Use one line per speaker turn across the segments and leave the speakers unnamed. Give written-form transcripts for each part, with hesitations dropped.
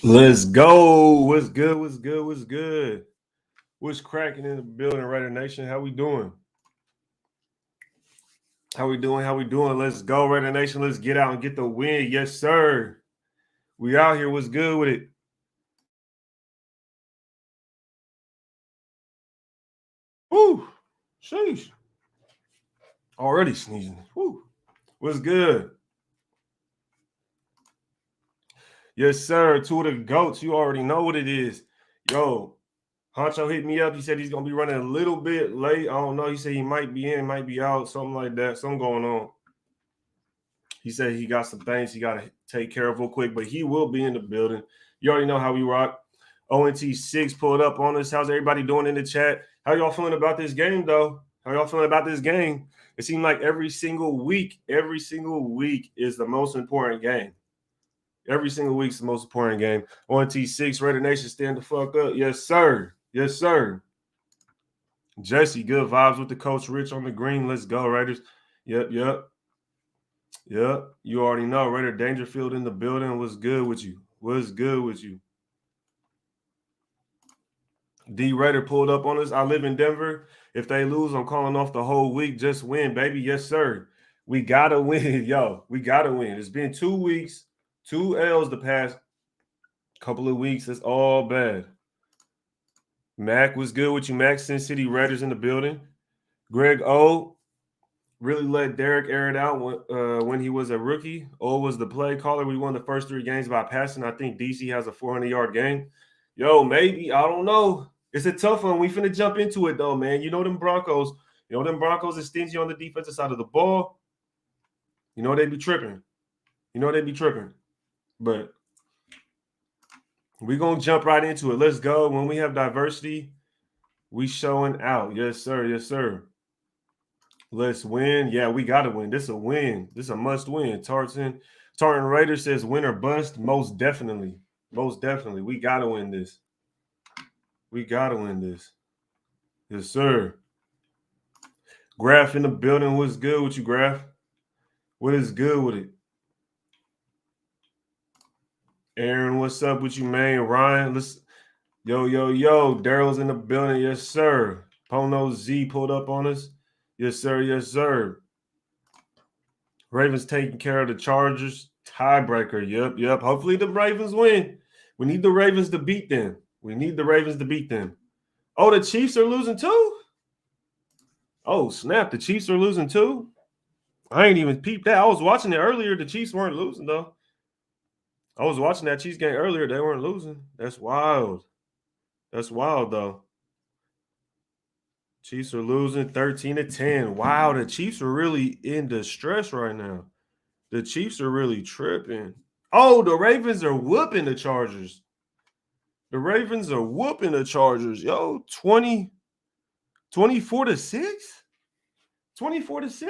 Let's go. What's good? What's good? What's good? What's cracking in the building, Raider Nation? How we doing? How we doing? How we doing? Let's go, Raider Nation. Let's get out and get the win. Yes, sir. We out here. What's good with it? Woo. Sheesh. Already sneezing. Woo. What's good? Yes, sir. Two of the GOATs. You already know what it is. Yo, Honcho hit me up. He said he's going to be running a little bit late. I don't know. He said he might be in, might be out, something like that. Something going on. He said he got some things he got to take care of real quick, but he will be in the building. You already know how we rock. ONT6 pulled up on us. How's everybody doing in the chat? How y'all feeling about this game, though? How y'all feeling about this game? It seems like every single week is the most important game. Every single week's the most important game. ONT6, Raider Nation, stand the fuck up. Yes, sir. Yes, sir. Jesse, good vibes with the coach. Rich on the green. Let's go, Raiders. Yep. You already know. Raider Dangerfield in the building. What's good with you? What's good with you? D Raider pulled up on us. I live in Denver. If they lose, I'm calling off the whole week. Just win, baby. Yes, sir. We got to win. Yo, we got to win. It's been 2 weeks, 2 L's the past couple of weeks. It's all bad. Mac, what's good with you? Mac, Sin City Raiders in the building. Greg O, really let Derek air it out when he was a rookie. O was the play caller. We won the first 3 games by passing. I think DC has a 400-yard game. Yo, maybe. I don't know. It's a tough one. We finna jump into it, though, man. You know them Broncos. Are stingy on the defensive side of the ball. You know they be tripping. But we're going to jump right into it. Let's go. When we have diversity, we showing out. Yes, sir. Yes, sir. Let's win. Yeah, we got to win. This is a win. This is a must win. Tartan Raider says win or bust. Most definitely. Most definitely. We got to win this. Yes, sir. Graphk in the building. What's good with you, Graphk? What is good with it? Aaron, what's up with you, man? Ryan, let's yo. Daryl's in the building. Yes, sir. Pono Z pulled up on us. Yes, sir. Ravens taking care of the Chargers. Tiebreaker. Yep. Hopefully the Ravens win. We need the Ravens to beat them. Oh, the Chiefs are losing too? Oh, snap. The Chiefs are losing too? I ain't even peeped that. I was watching it earlier. The Chiefs weren't losing, though. I was watching that Chiefs game earlier. They weren't losing. That's wild. Though. Chiefs are losing 13-10. Wow, the Chiefs are really in distress right now. The Chiefs are really tripping. Oh, the Ravens are whooping the Chargers. Yo, 24-6? 24-6?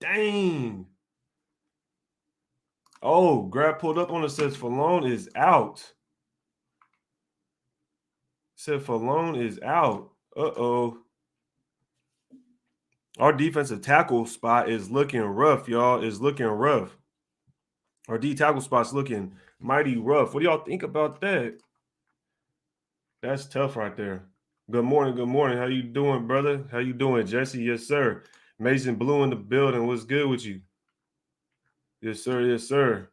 Dang. Oh, Graphk pulled up on it, says Falone is out. Uh-oh. Our defensive tackle spot is looking rough, y'all. Our D tackle spot's looking mighty rough. What do y'all think about that? That's tough right there. Good morning. How you doing, brother? How you doing, Jesse? Yes, sir. Mason Blue in the building. What's good with you? Yes, sir.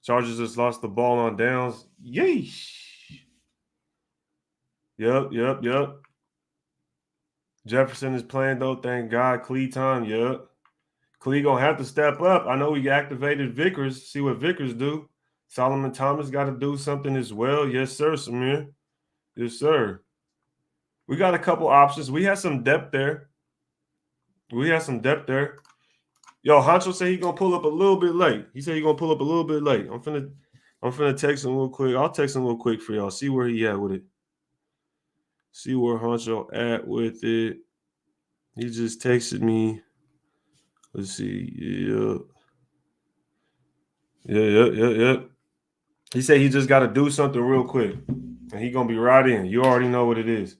Chargers just lost the ball on downs. Yeesh. Yep. Jefferson is playing, though. Thank God. Clee time. Yep. Clee going to have to step up. I know we activated Vickers. See what Vickers do. Solomon Thomas got to do something as well. Yes, sir, Samir. Yes, sir. We got a couple options. We had some depth there. Yo, Honcho said he's going to pull up a little bit late. I'm finna text him real quick. I'll text him real quick for y'all. See where he at with it. See where Honcho at with it. He just texted me. Let's see. Yep. He said he just got to do something real quick. And he going to be right in. You already know what it is.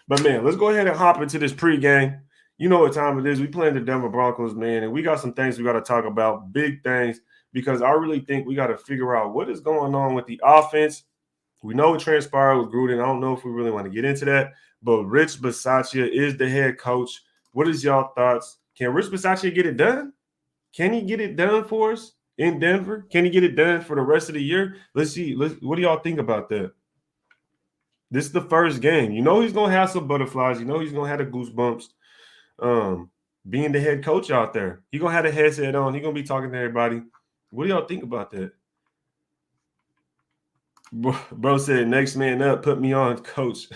But, man, let's go ahead and hop into this pregame. You know what time it is. We playing the Denver Broncos, man. And we got some things we got to talk about. Big things. because I really think we got to figure out what is going on with the offense. We know what transpired with Gruden. I don't know if we really want to get into that, but Rich Bisaccia is the head coach. What is y'all thoughts? Can Rich Bisaccia get it done? Can he get it done for us in Denver? Can he get it done for the rest of the year? Let's see. What do y'all think about that? This is the first game. You know he's gonna have some butterflies. You know he's gonna have the goosebumps. Being the head coach out there, he gonna have a headset on. He gonna be talking to everybody. What do y'all think about that? Bro said, "Next man up, put me on, coach."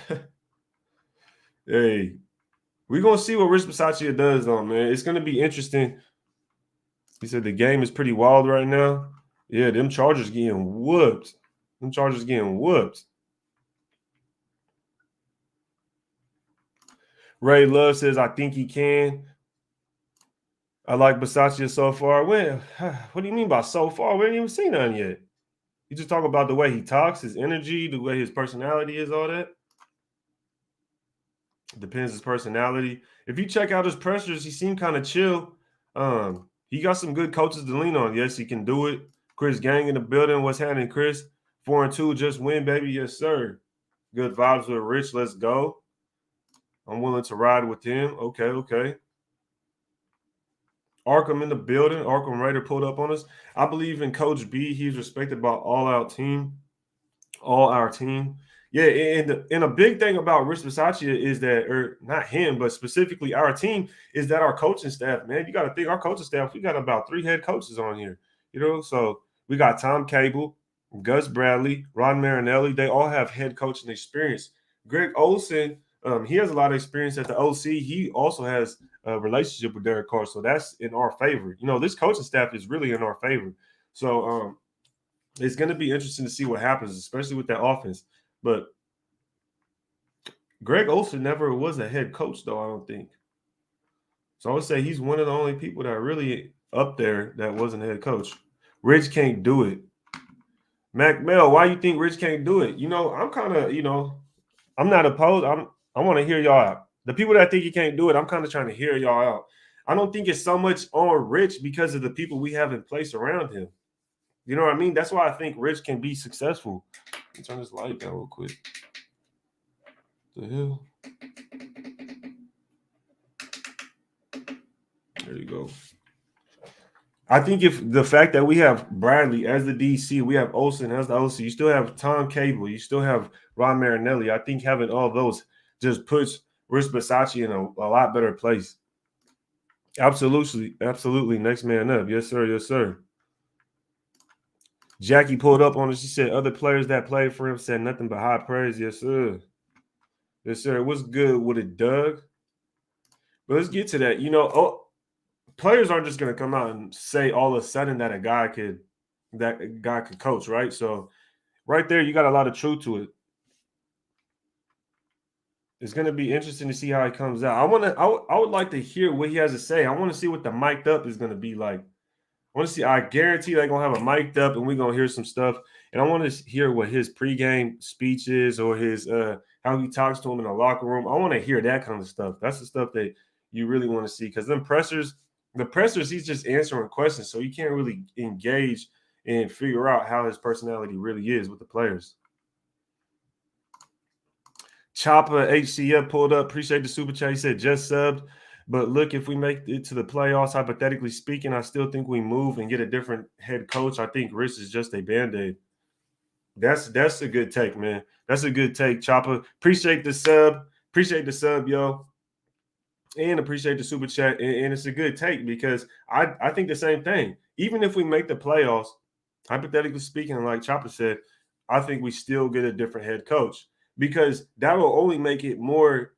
Hey, we're gonna see what Rich Bisaccia does, though, man. It's gonna be interesting. He said the game is pretty wild right now. Yeah, them Chargers getting whooped. Ray Love says, I think he can. I like Bisaccia so far. What do you mean by so far? We ain't even seen none yet. You just talk about the way he talks, his energy, the way his personality is, all that. Depends his personality. If you check out his pressures, he seemed kind of chill. He got some good coaches to lean on. Yes, he can do it. Chris Gang in the building. What's happening, Chris? 4-2, just win, baby. Yes, sir. Good vibes with Rich. Let's go. I'm willing to ride with him. Okay. Arkham in the building. Arkham Raider pulled up on us. I believe in Coach B. He's respected by all our team. Yeah, and a big thing about Rich Bisaccia is that, or not him, but specifically our team, is that our coaching staff, man. You got to think our coaching staff, we got about 3 head coaches on here, So we got Tom Cable, Gus Bradley, Ron Marinelli. They all have head coaching experience. Greg Olson, he has a lot of experience at the OC. He also has a relationship with Derek Carr, so that's in our favor. This coaching staff is really in our favor. So it's going to be interesting to see what happens, especially with that offense. But Greg Olson never was a head coach, though, I don't think. So I would say he's one of the only people that are really up there that wasn't a head coach. Rich can't do it. Mac Mel, why you think Rich can't do it? I'm kind of, I'm not opposed. I want to hear y'all out. The people that think he can't do it, I'm kind of trying to hear y'all out. I don't think it's so much on Rich because of the people we have in place around him. You know what I mean? That's why I think Rich can be successful. Let me turn this light down real quick. The hell? There you go. I think if the fact that we have Bradley as the DC, we have Olsen as the OC, you still have Tom Cable, you still have Ron Marinelli. I think having all those just puts Rich Bisaccia in a lot better place. Absolutely. Next man up. Yes, sir. Jackie pulled up on us. She said other players that played for him said nothing but high praise. Yes, sir. What's good with it, Doug? But let's get to that. Players aren't just going to come out and say all of a sudden that a guy could coach, right? So right there, you got a lot of truth to it. It's going to be interesting to see how it comes out. I would like to hear what he has to say. I want to see what the mic'd up is going to be like. I guarantee they're going to have a mic'd up and we're going to hear some stuff. And I want to hear what his pregame speech is or his how he talks to him in the locker room. I want to hear that kind of stuff. That's the stuff that you really want to see because the pressers, he's just answering questions. So you can't really engage and figure out how his personality really is with the players. Chopper HCF pulled up. Appreciate the super chat. He said just subbed. But look, if we make it to the playoffs, hypothetically speaking, I still think we move and get a different head coach. I think Rich is just a Band-Aid. That's a good take, man. That's a good take, Chopper. Appreciate the sub, yo. And appreciate the super chat. And it's a good take because I think the same thing. Even if we make the playoffs, hypothetically speaking, like Chopper said, I think we still get a different head coach because that will only make it more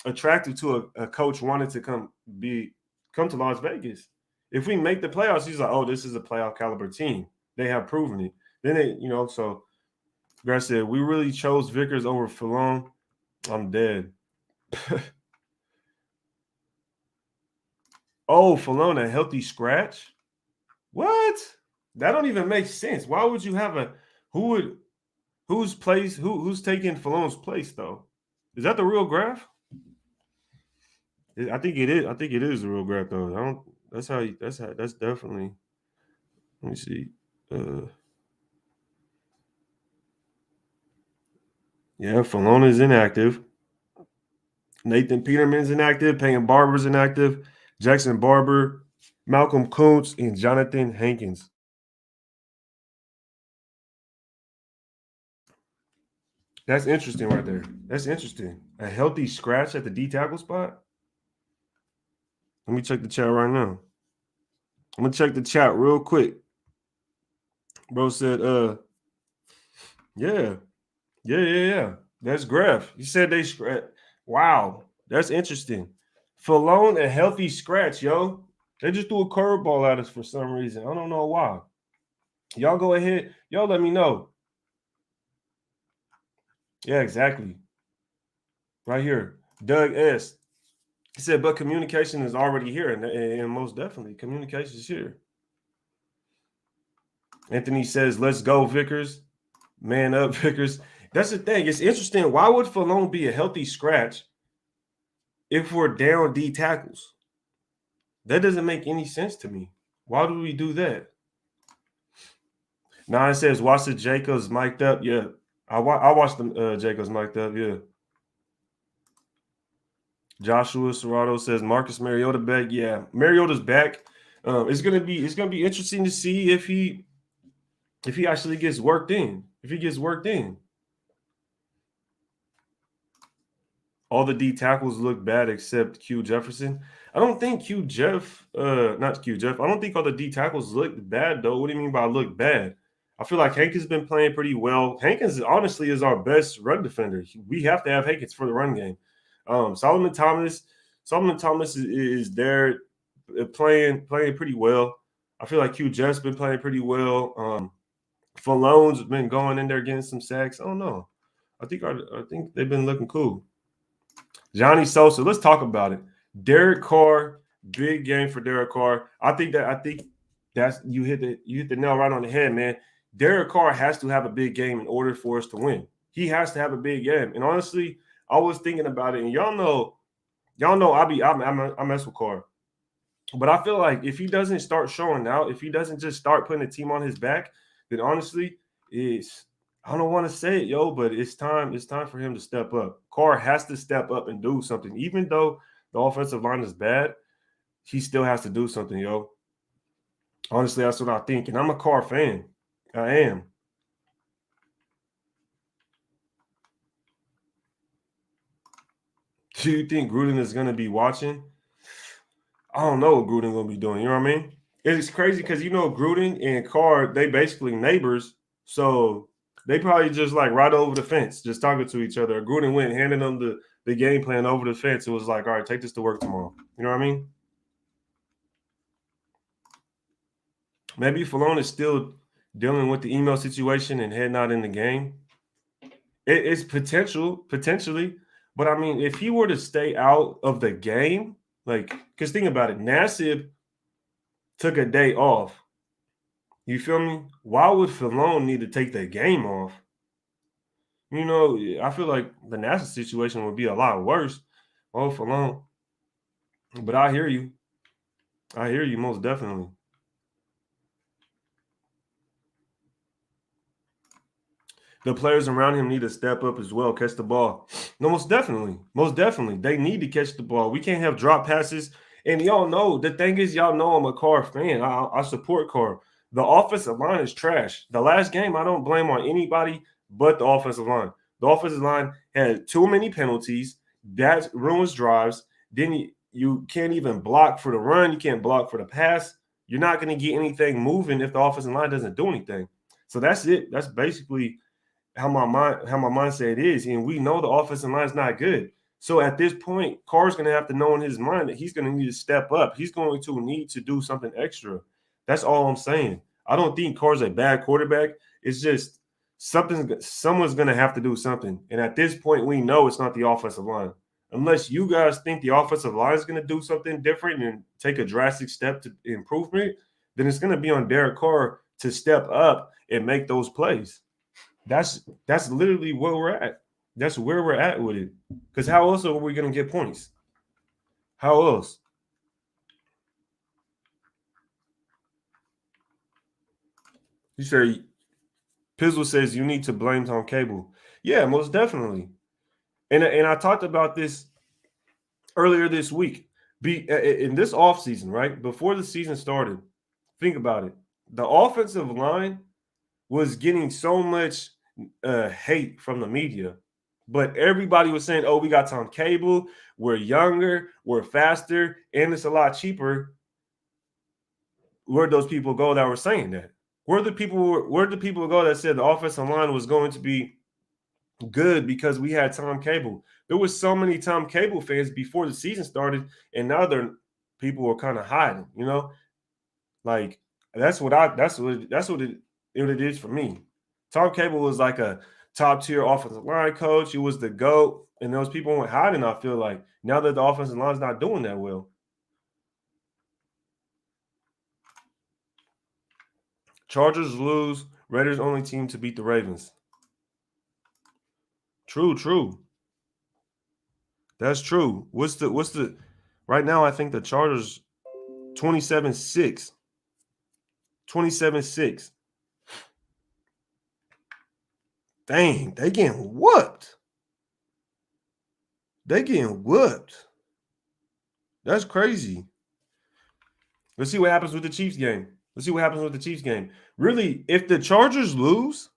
attractive to a coach wanting to come to Las Vegas. If we make the playoffs, he's like, oh, this is a playoff caliber team. They have proven it. Then so Graphk said, we really chose Vickers over Falone. I'm dead. Oh, Falone, a healthy scratch? What? That don't even make sense. Why would you have who's taking Falone's place though? Is that the real Graphk? I think it is. I think it is the real Graphk though. That's definitely. Let me see. Yeah, Falona is inactive. Nathan Peterman's inactive. Peyton Barber's inactive. Jackson Barber, Malcolm Kuntz, and Jonathan Hankins. That's interesting right there. That's interesting. A healthy scratch at the D tackle spot. Let me check the chat right now. I'm gonna check the chat real quick. Bro said, yeah. That's Graphk. He said they scratch. Wow, that's interesting. Falone, a healthy scratch, yo. They just threw a curveball at us for some reason. I don't know why. Y'all go ahead. Y'all let me know. Yeah, exactly. Right here. Doug S. He said, but communication is already here. And most definitely, communication is here. Anthony says, let's go, Vickers. Man up, Vickers. That's the thing. It's interesting. Why would Falone be a healthy scratch if we're down D tackles? That doesn't make any sense to me. Why do we do that? Now it says, watch the Jacobs mic'd up. Yeah, I watched the Jacobs mic'd up. Yeah. Joshua Serrato says Marcus Mariota back. Yeah, Mariota's back. It's gonna be interesting to see if he actually gets worked in. If he gets worked in. All the D tackles look bad except Q Jefferson. I don't think not Q Jeff. I don't think all the D tackles look bad though. What do you mean by look bad? I feel like Hankins been playing pretty well. Hankins honestly is our best run defender. We have to have Hankins for the run game. Solomon Thomas is there playing pretty well. I feel like Q Jeff's been playing pretty well. Falone's been going in there getting some sacks. I don't know. I think they've been looking cool. Johnny Sosa, let's talk about it. Derek Carr, big game for Derek Carr. I think that's you hit the nail right on the head, man. Derek Carr has to have a big game in order for us to win. He has to have a big game. And honestly, I was thinking about it, and y'all know I mess with Carr. But I feel like if he doesn't start showing out, if he doesn't just start putting the team on his back, then honestly, I don't want to say it, yo, but it's time for him to step up. Carr has to step up and do something. Even though the offensive line is bad, he still has to do something, yo. Honestly, that's what I think. And I'm a Carr fan. I am. Do you think Gruden is going to be watching? I don't know what Gruden going to be doing. You know what I mean? It's crazy because, Gruden and Carr, they basically neighbors. So they probably just like right over the fence, just talking to each other. Gruden went handing them the game plan over the fence. It was like, all right, take this to work tomorrow. You know what I mean? Maybe Falone is still dealing with the email situation and heading out in the game. It's potentially. But I mean, if he were to stay out of the game, because think about it, Nassib took a day off. You feel me? Why would Falone need to take the game off? I feel like the Nassib situation would be a lot worse. Oh, Falone. But I hear you. Most definitely. The players around him need to step up as well, catch the ball. No, most definitely. They need to catch the ball. We can't have drop passes. And y'all know, the thing is, y'all know I'm a Carr fan. I support Carr. The offensive line is trash. The last game, I don't blame on anybody but the offensive line. The offensive line had too many penalties. That ruins drives. Then you can't even block for the run. You can't block for the pass. You're not going to get anything moving if the offensive line doesn't do anything. So that's it. That's basically how my mindset is, and we know the offensive line is not good. So at this point, Carr's going to have to know in his mind that he's going to need to step up. He's going to need to do something extra. That's all I'm saying. I don't think Carr's a bad quarterback. It's just someone's going to have to do something. And at this point, we know it's not the offensive line. Unless you guys think the offensive line is going to do something different and take a drastic step to improvement, then it's going to be on Derek Carr to step up and make those plays. That's literally where we're at. That's where we're at with it. Because how else are we going to get points? How else? You say Pizzle says you need to blame Tom Cable. Yeah, most definitely. And I talked about this earlier this week. In this offseason, right? Before the season started, think about it. The offensive line was getting so much hate from the media, but everybody was saying, "Oh, we got Tom Cable. We're younger, we're faster, and it's a lot cheaper." Where'd those people go that were saying that? Where'd the people go that said the offensive line was going to be good because we had Tom Cable? There was so many Tom Cable fans before the season started, and now people were kind of hiding. Like that's what it is for me. Tom Cable was like a top tier offensive line coach. He was the GOAT, and those people went hiding. I feel like now that the offensive line's not doing that well. Chargers lose. Raiders only team to beat the Ravens. True. That's true. What's the right now? I think the Chargers 27-6. 27-6. Dang, they getting whooped. They getting whooped. That's crazy. Let's see what happens with the Chiefs game. Really, if the Chargers lose,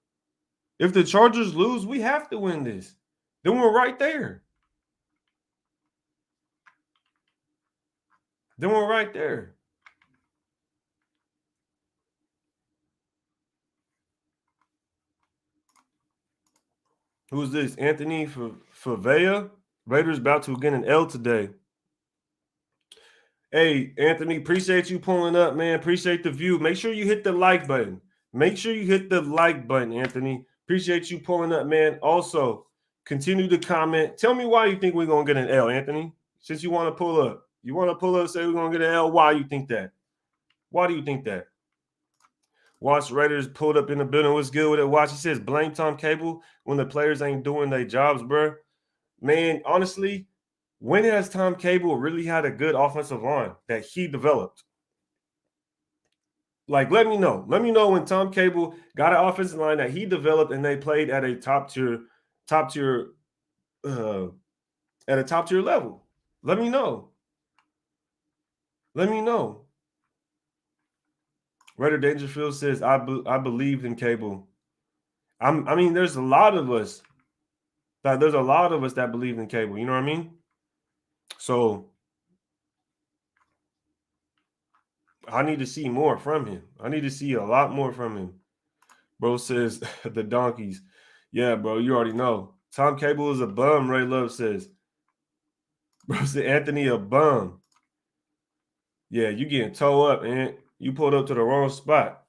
we have to win this. Then we're right there. Who's this? Anthony Favea? Raiders about to get an L today. Hey, Anthony, appreciate you pulling up, man. Appreciate the view. Make sure you hit the like button. Anthony. Appreciate you pulling up, man. Also, continue to comment. Tell me why you think we're going to get an L, Anthony. Since you want to pull up. Say we're going to get an L. Why you think that? Why do you think that? Watch Raiders pulled up in the building. What's good with it? Watch. He says, blame Tom Cable when the players ain't doing their jobs, bro. Man, honestly, when has Tom Cable really had a good offensive line that he developed? Like, let me know. Let me know when Tom Cable got an offensive line that he developed and they played at a top tier level. Let me know. Raider Dangerfield says, I believe in Cable. I mean, there's a lot of us that believe in Cable. You know what I mean? So I need to see more from him. I need to see a lot more from him. Bro says the donkeys. Yeah, bro, you already know. Tom Cable is a bum, Ray Love says. Bro said Anthony a bum. Yeah, you getting towed up, man. You pulled up to the wrong spot.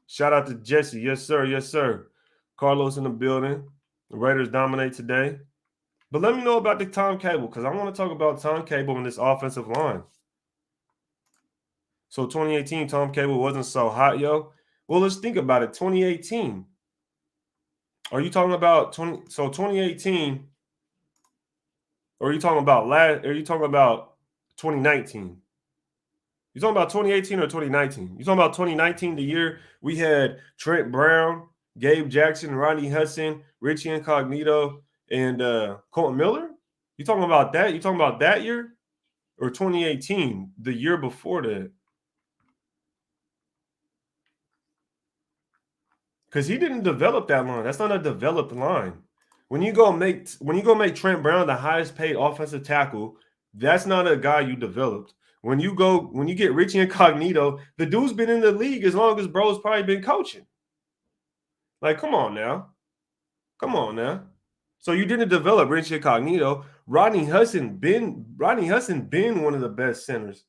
Shout out to Jesse. Yes, sir. Carlos in the building. The Raiders dominate today. But let me know about the Tom Cable, because I want to talk about Tom Cable and this offensive line. So 2018, Tom Cable wasn't so hot, yo. Well, let's think about it. 2018. Are you talking about 2018? Or are you talking about 2019? You talking about 2018 or 2019? You talking about 2019, the year we had Trent Brown, Gabe Jackson, Rodney Hudson, Richie Incognito, and Colton Miller? You talking about that? You talking about that year? Or 2018, the year before that? Because he didn't develop that line. That's not a developed line. When you go make Trent Brown the highest paid offensive tackle, that's not a guy you developed. When you get Richie Incognito, the dude's been in the league as long as bro's probably been coaching. Like, come on now. So you didn't develop Richie Incognito. Rodney Hudson been one of the best centers.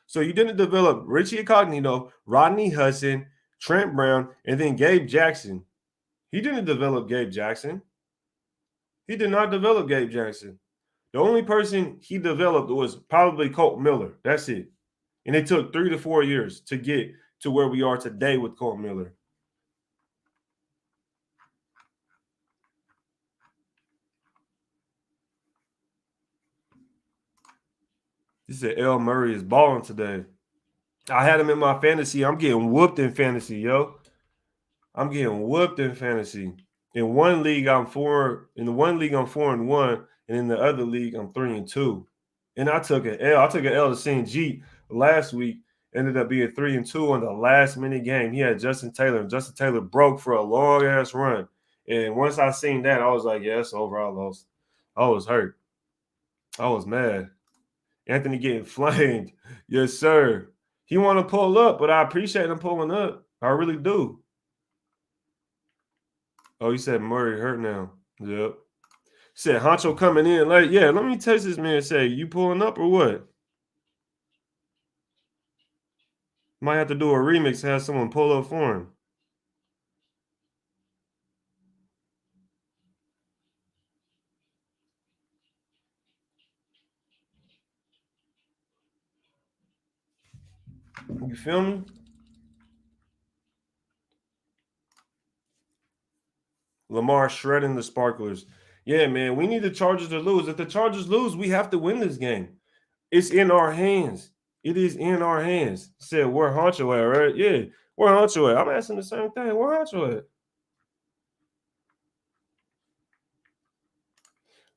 So you didn't develop Richie Incognito, Rodney Hudson, Trent Brown, and then Gabe Jackson. He didn't develop Gabe Jackson. He did not develop Gabe Jackson. The only person he developed was probably Colt Miller. That's it. And it took 3 to 4 years to get to where we are today with Colt Miller. He said L. Murray is balling today. I had him in my fantasy. I'm getting whooped in fantasy, yo. I'm getting whooped in fantasy. In one league, I'm 4-1, and in the other league, I'm 3-2. And I took an L. I took an L to St. G last week. Ended up being 3-2 in the last minute game. He had Justin Taylor, and Justin Taylor broke for a long ass run. And once I seen that, I was like, yeah, it's over. I lost. I was hurt. I was mad. Anthony getting flamed. Yes, sir. He want to pull up, but I appreciate him pulling up. I really do. Oh, you said Murray hurt now. Yep. Said Honcho coming in late. Yeah, let me text this man and say, you pulling up or what? Might have to do a remix to have someone pull up for him. You feel me? Lamar shredding the sparklers. Yeah, man, we need the Chargers to lose. If the Chargers lose, we have to win this game. It's in our hands. It is in our hands. Said, where Honcho at, right? Yeah, where Honcho at? I'm asking the same thing. Where Honcho at?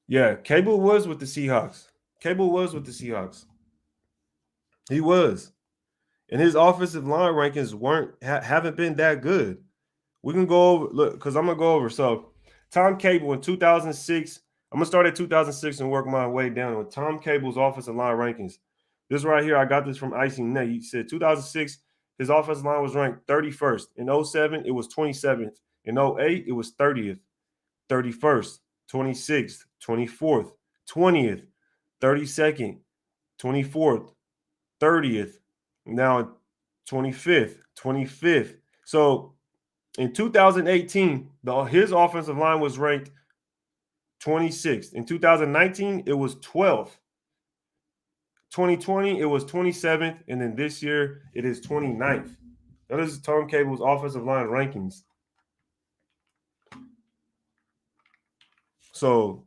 Yeah, Cable was with the Seahawks. Cable was with the Seahawks. He was. And his offensive line rankings haven't been that good. We can go over, look, because I'm gonna go over. So Tom Cable in 2006. I'm gonna start at 2006 and work my way down with Tom Cable's offensive line rankings. This right here, I got this from Icing Net. He said 2006, his offensive line was ranked 31st. In 07, it was 27th. In 08, it was 30th, 31st, 26th, 24th, 20th, 32nd, 24th, 30th, now 25th, 25th. So in 2018, his offensive line was ranked 26th. In 2019, it was 12th. 2020, it was 27th. And then this year, it is 29th. That is Tom Cable's offensive line rankings. So,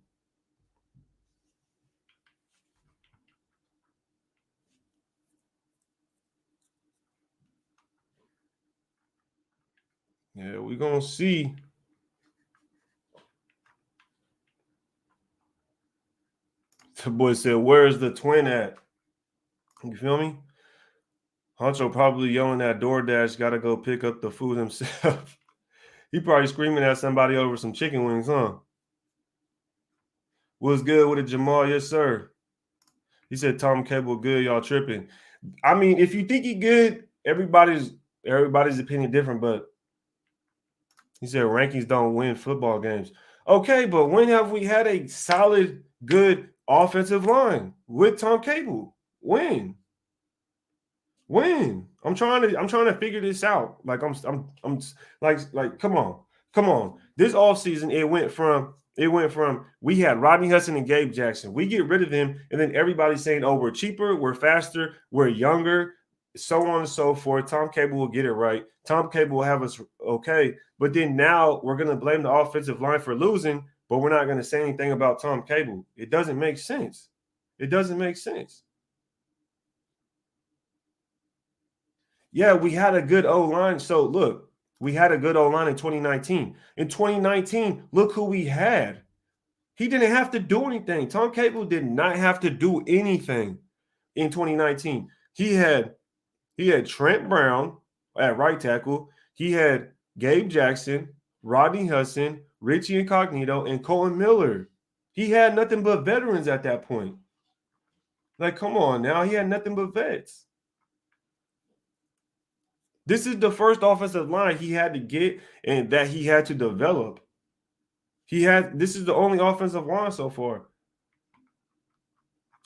yeah, we're going to see. The boy said, where's the twin at? You feel me? Honcho probably yelling at DoorDash, got to go pick up the food himself. He probably screaming at somebody over some chicken wings, huh? What's good with it, Jamal? Yes, sir. He said Tom Cable good, y'all tripping. I mean, if you think he good, everybody's opinion different, but he said rankings don't win football games. Okay, but when have we had a solid, good offensive line with Tom Cable? When? When? I'm trying to figure this out. Like I'm like come on. This offseason it went from we had Rodney Hudson and Gabe Jackson. We get rid of them, and then everybody's saying, oh, we're cheaper, we're faster, we're younger, so on and so forth. Tom Cable will get it right. Tom Cable will have us okay. But then now we're gonna blame the offensive line for losing, but we're not gonna say anything about Tom Cable. It doesn't make sense. It doesn't make sense. Yeah, we had a good O line. So look, we had a good O line in 2019. In 2019, look who we had. He didn't have to do anything. Tom Cable did not have to do anything in 2019. He had Trent Brown at right tackle. He had Gabe Jackson, Rodney Hudson, Richie Incognito, and Colin Miller. He had nothing but veterans at that point. Like, come on now. He had nothing but vets. This is the first offensive line he had to get and that he had to develop. This is the only offensive line so far.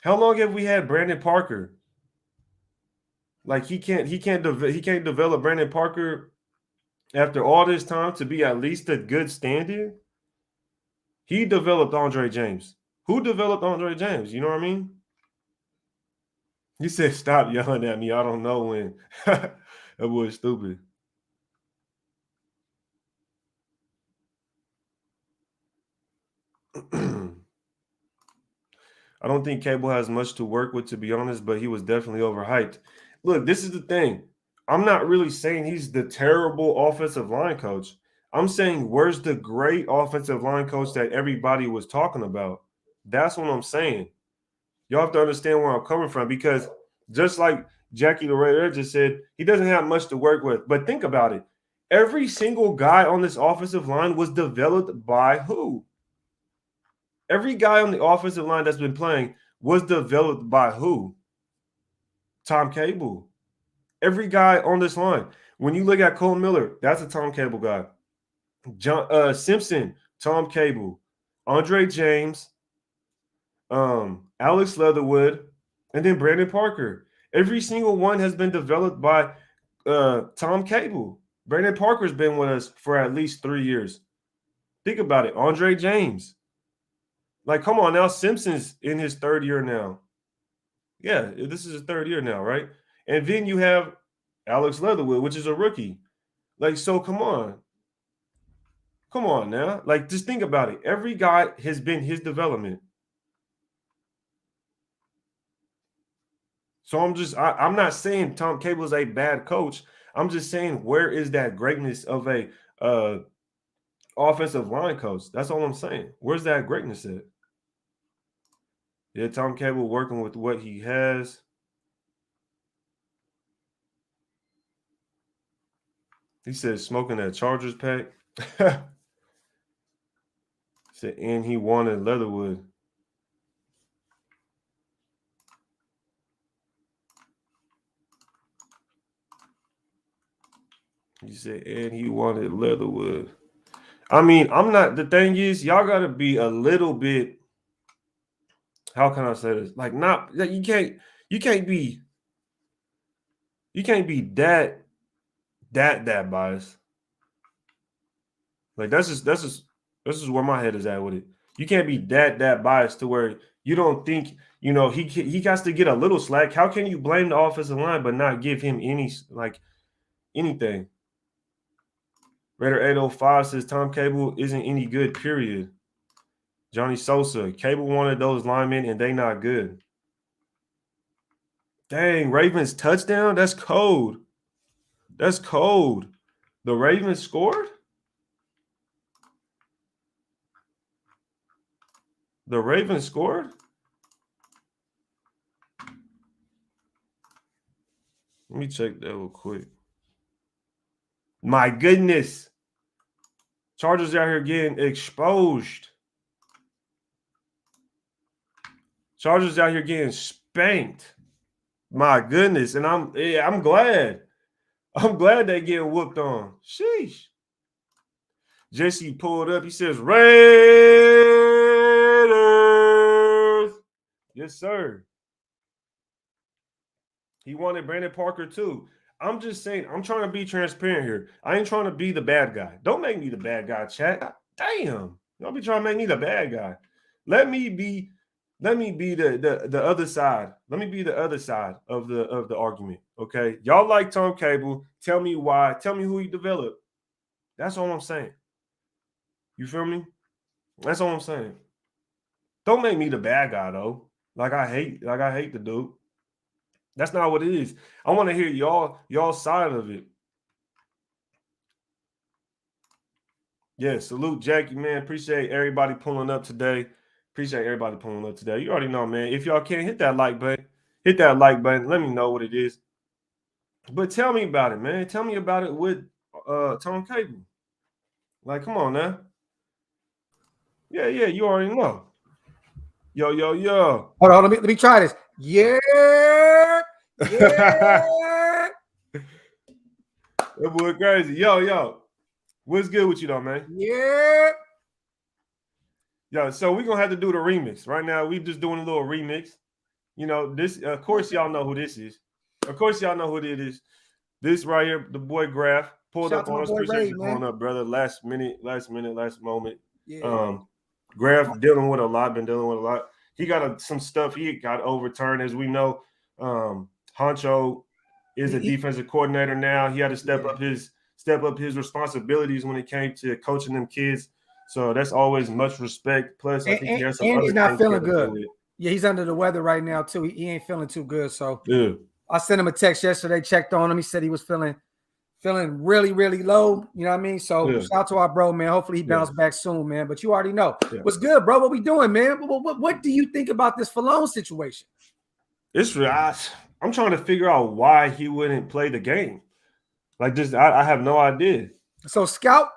How long have we had Brandon Parker? Like he can't develop Brandon Parker after all this time to be at least a good stand-in. He developed Andre James. Who developed Andre James? You know what I mean? He said, "Stop yelling at me. I don't know when." That was stupid. I don't think Cable has much to work with, to be honest, but he was definitely overhyped. look, this is the thing. I'm not really saying he's the terrible offensive line coach. I'm saying where's the great offensive line coach that everybody was talking about? That's what I'm saying. Y'all have to understand where I'm coming from because just like Jackie Loretta just said, he doesn't have much to work with. But think about it. Every single guy on this offensive line was developed by who? Every guy on the offensive line that's been playing was developed by who? Tom Cable. Every guy on this line. When you look at Cole Miller, that's a Tom Cable guy. John Simpson, Tom Cable. Andre James, Alex Leatherwood, and then Brandon Parker. Every single one has been developed by Tom Cable. Brandon Parker's been with us for at least 3 years. Think about it. Andre James. Like, come on now. Simpson's in his 3rd year now. Yeah, this is his 3rd year now, right? And then you have Alex Leatherwood, which is a rookie. Like, so come on. Come on now. Like, just think about it. Every guy has been his development. So I'm not saying Tom Cable is a bad coach. I'm just saying where is that greatness of a offensive line coach? That's all I'm saying. Where's that greatness at? Yeah, Tom Cable working with what he has. He said smoking that Chargers pack. Said, and he wanted Leatherwood. He said, and he wanted Leatherwood. I mean, the thing is, y'all got to be a little bit, how can I say this? Like, you can't be that biased. Like, this is where my head is at with it. You can't be that biased to where you don't think, he has to get a little slack. How can you blame the offensive line but not give him anything? Raider 805 says Tom Cable isn't any good, period. Johnny Sosa, Cable wanted those linemen and they not good. Dang, Ravens touchdown? That's cold. That's cold. The Ravens scored? The Ravens scored? Let me check that real quick. My goodness. Chargers out here getting exposed. Chargers out here getting spanked. My goodness. And I'm glad. I'm glad they getting whooped on. Sheesh. Jesse pulled up. He says, Raiders. Yes, sir. He wanted Brandon Parker too. I'm just saying, I'm trying to be transparent here. I ain't trying to be the bad guy. Don't make me the bad guy, chat. Damn. Don't be trying to make me the bad guy. Let me be the other side. Let me be the other side of the argument. Okay. Y'all like Tom Cable. Tell me why. Tell me who he developed. That's all I'm saying. You feel me? That's all I'm saying. Don't make me the bad guy though. Like I hate the dude. That's not what it is. I want to hear y'all side of it. Yeah, salute Jackie, man. Appreciate everybody pulling up today. You already know, man. If y'all can't hit that like button, Let me know what it is. But tell me about it, man. Tell me about it with Tom Cable. Like, come on now. Yeah, you already know. Yo.
Hold on, let me try this. Yeah.
That boy crazy. Yo. What's good with you though, man?
Yeah.
Yo, so we're gonna have to do the remix. Right now, we just doing a little remix. This, of course, y'all know who this is. Of course, y'all know who it is. This right here, the boy Graphk pulled up on us. Appreciate you pulling up, brother. Last moment. Yeah. Graphk been dealing with a lot. He got some stuff he got overturned, as we know. Honcho is a defensive coordinator now. He had to step up his responsibilities when it came to coaching them kids. So that's always much respect. Plus, I think he has some other
he's not feeling good. Yeah, he's under the weather right now too. He ain't feeling too good. So
yeah.
I sent him a text yesterday, checked on him. He said he was feeling really, really low. You know what I mean? So shout out to our bro, man. Hopefully he bounced back soon, man. But you already know. What's good, bro? What we doing, man? What do you think about this Falone situation?
It's I'm trying to figure out why he wouldn't play the game. Like this, I have no idea.
So Scout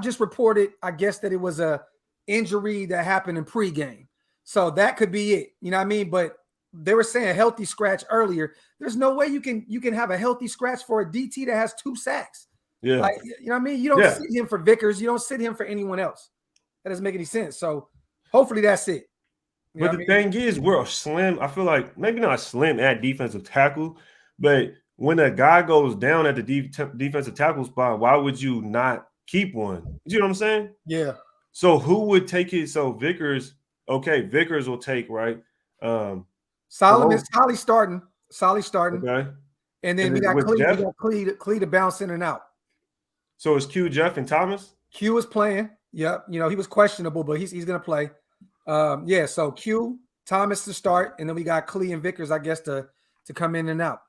just reported, I guess, that it was a injury that happened in pregame. So that could be it. You know what I mean? But they were saying healthy scratch earlier. There's no way you can have a healthy scratch for a DT that has 2 sacks.
Yeah.
Like, you know what I mean? You don't sit him for Vickers. You don't sit him for anyone else. That doesn't make any sense. So hopefully that's it.
But the thing is, we're slim. I feel like maybe not slim at defensive tackle, but when a guy goes down at the defensive tackle spot, why would you not keep one? You know what I'm saying?
Yeah.
So who would take it? So Vickers will take, right?
Solly's starting.
Okay.
And then we got Clee to bounce in and out.
So it's Q, Jeff, and Thomas?
Q is playing. Yep. You know, he was questionable, but he's going to play. So Q, Thomas to start, and then we got Clee and Vickers, I guess, to come in and out.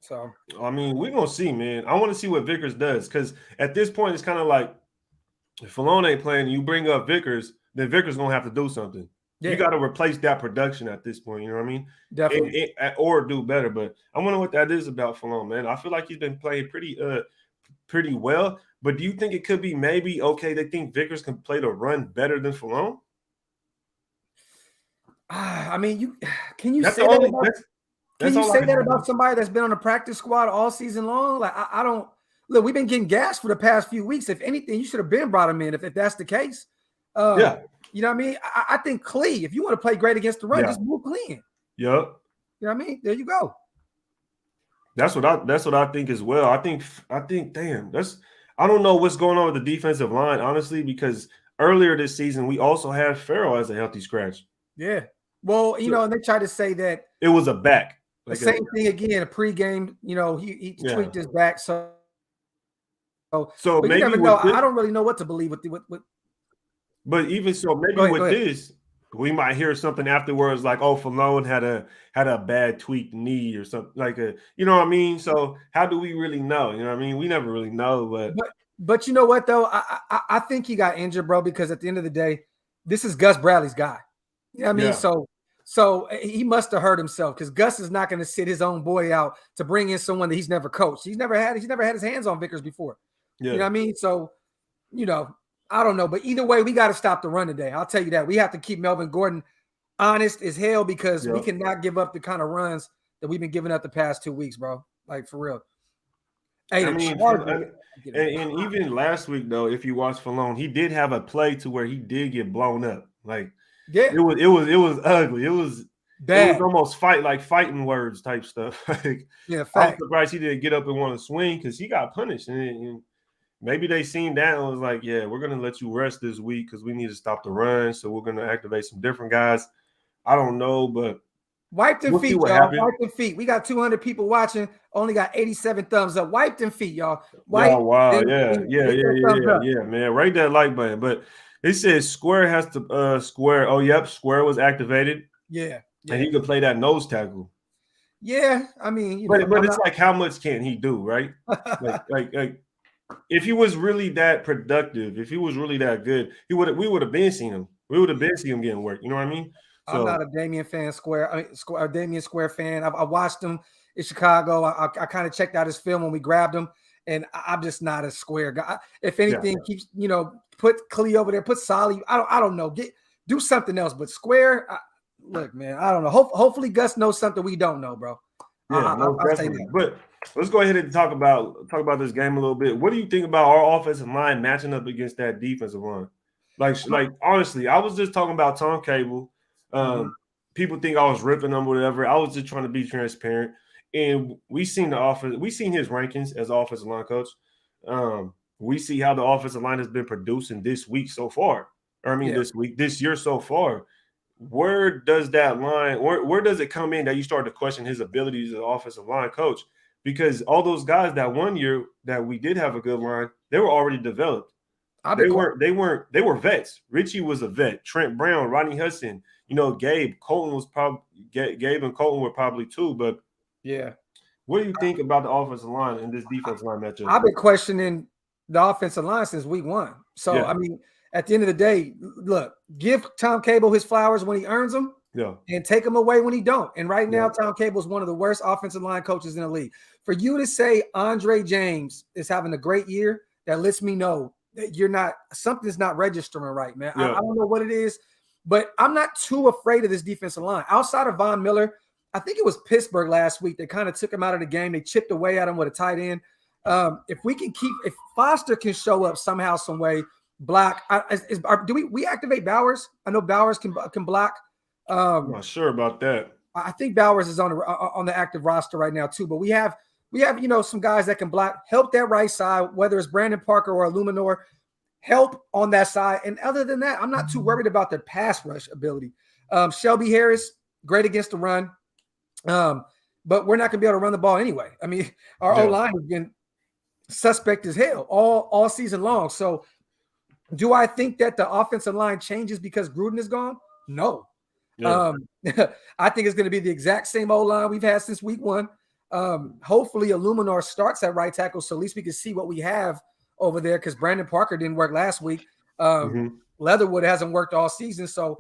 So
I mean, we're gonna see, man. I want to see what Vickers does, because at this point, it's kind of like if Falone ain't playing, you bring up Vickers, then Vickers gonna have to do something. Yeah. You got to replace that production at this point. You know what I mean?
Definitely,
or do better. But I wonder what that is about Falone, man. I feel like he's been playing pretty well. But do you think it could be maybe they think Vickers can play the run better than Falone?
I mean, can you say that about somebody that's been on the practice squad all season long? Like, I don't look. We've been getting gassed for the past few weeks. If anything, you should have been brought him in if that's the case. You know what I mean? I think Clee, if you want to play great against the run, just move Clee in.
Yep.
You know what I mean? There you go.
That's what I think as well. I think damn, I don't know what's going on with the defensive line, honestly, because earlier this season we also had Farrell as a healthy scratch.
Yeah. Well, you know, and they tried to say that
it was a back.
The same thing again, a pregame, you know, he tweaked his back. So maybe you never know. I don't really know what to believe with.
But even so, maybe with this, we might hear something afterwards, like, "Oh, Falone had a bad tweaked knee or something like a." You know what I mean? So how do we really know? You know what I mean? We never really know.
But you know what though? I think he got injured, bro, because at the end of the day, this is Gus Bradley's guy. You know what I mean? So he must have hurt himself, because Gus is not going to sit his own boy out to bring in someone that he's never coached. He's never had his hands on Vickers before. Yeah. You know what I mean? So, you know, I don't know. But either way, we got to stop the run today. I'll tell you that. We have to keep Melvin Gordon honest as hell, because we cannot give up the kind of runs that we've been giving up the past 2 weeks, bro. Like, for real. Hey,
I mean, and even last week, though, if you watch Falone, he did have a play to where he did get blown up. Like, it was ugly. It was bad. It was almost fighting words type stuff. Like, I'm surprised he didn't get up and want to swing, because he got punished. And maybe they seen that and was like, "Yeah, we're gonna let you rest this week because we need to stop the run. So we're gonna activate some different guys." I don't know, but
wipe them feet, y'all. Wipe them feet. We got 200 people watching. Only got 87 thumbs up. Wipe them feet, y'all.
Wow. Yeah, man. Rate that like button. But it says Square has to Square. Oh, yep, Square was activated.
Yeah.
And he could play that nose tackle.
Yeah, I mean,
but it's like, how much can he do, right? like if he was really that productive, if he was really that good, we would have been seeing him. We would have been seeing him getting work. You know what I mean?
So, I'm not a Damian Square fan. I watched him in Chicago. I kind of checked out his film when we grabbed him, and I'm just not a Square guy. If anything, keeps put Clee over there, put Solly. I don't know. Do something else. But Square, look, man, I don't know. Hopefully Gus knows something we don't know, bro.
Yeah, I'll say that. But let's go ahead and talk about this game a little bit. What do you think about our offensive line matching up against that defensive line? Like honestly, I was just talking about Tom Cable. People think I was ripping them, whatever. I was just trying to be transparent. And we seen the offense. We seen his rankings as offensive line coach. We see how the offensive line has been producing this week so far. This year so far. Where does that line? Where does it come in that you start to question his abilities as an offensive line coach? Because all those guys that 1 year that we did have a good line, they were already developed. They were vets. Richie was a vet. Trent Brown, Rodney Hudson, Gabe and Colton were probably too. But
Yeah.
What do you think about the offensive line in this defensive line matchup?
I've been questioning the offensive line since week 1. So, I mean, at the end of the day, look, give Tom Cable his flowers when he earns them. And take him away when he don't. And right now, Tom Cable is one of the worst offensive line coaches in the league. For you to say Andre James is having a great year, that lets me know that something's not registering right, man. I don't know what it is, but I'm not too afraid of this defensive line. Outside of Von Miller, I think it was Pittsburgh last week. They kind of took him out of the game. They chipped away at him with a tight end. If Foster can show up somehow, some way, block. Do we activate Bowers? I know Bowers can block.
I'm not sure about that.
I think Bowers is on the active roster right now too, but we have some guys that can block, help that right side, whether it's Brandon Parker or Illuminor, help on that side. And other than that, I'm not too worried about their pass rush ability. Shelby Harris, great against the run, but we're not going to be able to run the ball anyway. I mean, our O-line has been suspect as hell all season long. So, do I think that the offensive line changes because Gruden is gone? No. I think it's going to be the exact same O-line we've had since week 1. Hopefully Illuminor starts at right tackle, so at least we can see what we have over there, because Brandon Parker didn't work last week. Leatherwood hasn't worked all season. So,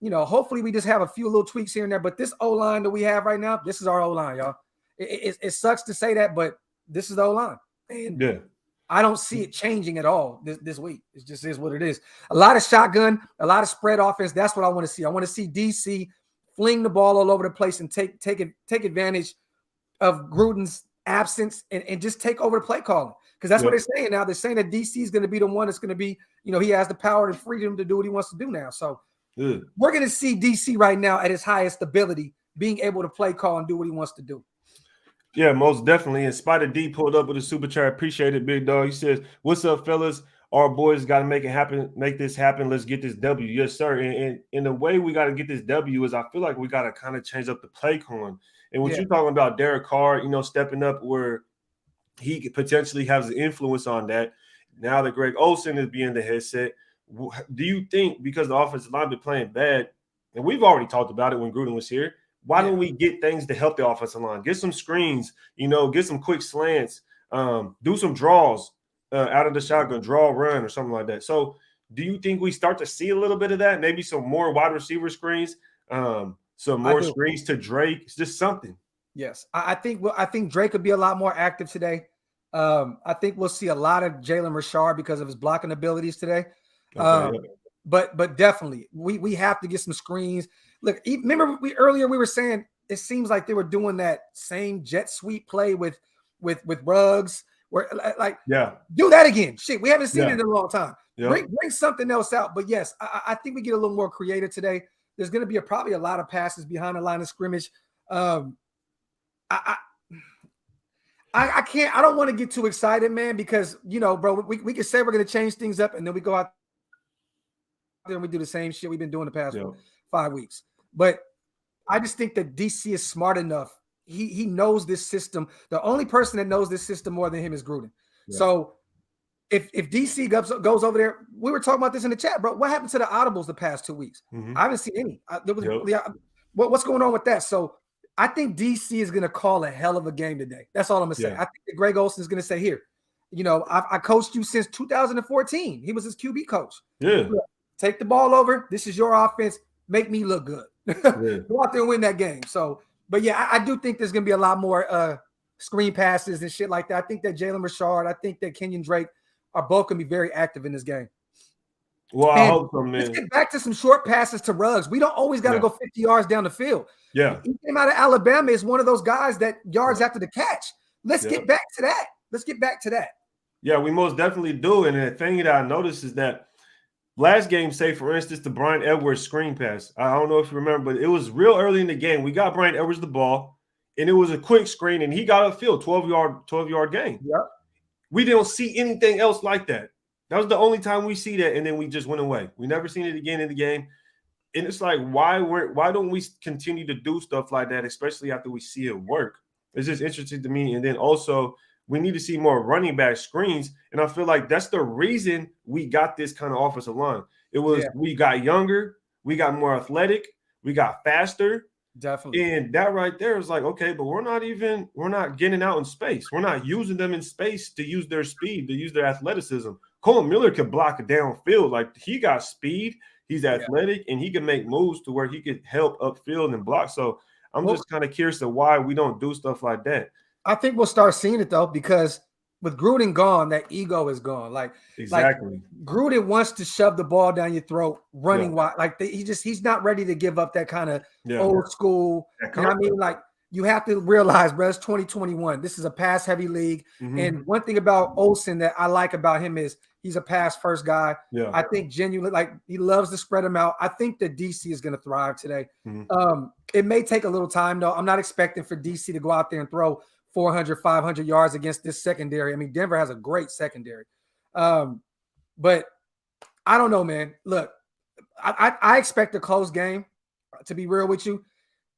hopefully we just have a few little tweaks here and there. But this O-line that we have right now, this is our O-line, y'all. It sucks to say that, but this is the O-line. And I don't see it changing at all this week. It just is what it is. A lot of shotgun, a lot of spread offense. That's what I want to see. I want to see DC fling the ball all over the place and take advantage of Gruden's absence and just take over the play calling. Because that's what they're saying now. They're saying that DC is going to be the one that's going to be, he has the power and freedom to do what he wants to do now. So we're going to see DC right now at his highest ability, being able to play call and do what he wants to do.
Yeah, most definitely. And Spider D pulled up with a super chat. Appreciate it, big dog. He says, "What's up, fellas? Our boys got to make it happen, make this happen. Let's get this W." Yes, sir. And the way we got to get this W is I feel like we got to kind of change up the play calling. And what you're talking about, Derek Carr, stepping up where he potentially has an influence on that. Now that Greg Olsen is being the headset, do you think because the offensive line been playing bad, and we've already talked about it when Gruden was here, why don't we get things to help the offensive line? Get some screens, get some quick slants, do some draws out of the shotgun, draw, run, or something like that. So do you think we start to see a little bit of that? Maybe some more wide receiver screens, some more screens to Drake. It's just something.
Yes. I think Drake could be a lot more active today. I think we'll see a lot of Jalen Richard because of his blocking abilities today. But definitely we have to get some screens. Look, remember earlier we were saying it seems like they were doing that same jet sweep play with Ruggs, where do that again. Shit, we haven't seen it in a long time. Bring something else out. But yes, I think we get a little more creative today. There's going to be probably a lot of passes behind the line of scrimmage. I can't. I don't want to get too excited, man, because bro, we can say we're going to change things up, and then we go out there and we do the same shit we've been doing the past 5 weeks. But I just think that DC is smart enough. He knows this system. The only person that knows this system more than him is Gruden. So if DC goes over there, we were talking about this in the chat, bro. What happened to the audibles the past 2 weeks? I haven't seen any. What's going on with that? So I think DC is going to call a hell of a game today. That's all I'm going to say. I think that Greg Olsen is going to say, here, I coached you since 2014. He was his QB coach. Take the ball over. This is your offense. Make me look good. Go out there and win that game. So, but yeah, I do think there's going to be a lot more screen passes and shit like that. I think that Jalen Richard, I think that Kenyon Drake are both going to be very active in this game.
Well, I hope so, man.
Let's get back to some short passes to Ruggs. We don't always got to go 50 yards down the field. He came out of Alabama is one of those guys that yards after the catch. Let's get back to that. Let's get back to that.
Yeah, we most definitely do. And the thing that I noticed is that last game, say, for instance, the Brian Edwards screen pass. I don't know if you remember, but it was real early in the game. We got Brian Edwards the ball, and it was a quick screen, and he got upfield, 12-yard gain. We didn't see anything else like that. That was the only time we see that, and then we just went away. We never seen it again in the game. And it's like, why don't we continue to do stuff like that, especially after we see it work? It's just interesting to me. And then also, we need to see more running back screens. And I feel like that's the reason we got this kind of offensive line. It was we got younger, we got more athletic, we got faster.
Definitely.
And that right there is like, okay, but we're not getting out in space. We're not using them in space to use their speed, to use their athleticism. Colin Miller could block it downfield. Like, he got speed, he's athletic, and he can make moves to where he could help upfield and block. So I'm just kind of curious to why we don't do stuff like that.
I think we'll start seeing it though, because with Gruden gone, that ego is gone.
Exactly.
Gruden wants to shove the ball down your throat, running wide. Like, he's not ready to give up that kind of old school. You know what I mean? Like, you have to realize, bro, it's 2021. This is a pass heavy league. And one thing about Olsen that I like about him is he's a pass first guy.
Yeah.
I think genuinely, like, he loves to spread them out. I think that DC is going to thrive today. It may take a little time though. I'm not expecting for DC to go out there and throw 400, 500 yards against this secondary. I mean, Denver has a great secondary. But I don't know, man. Look, I expect a close game, to be real with you.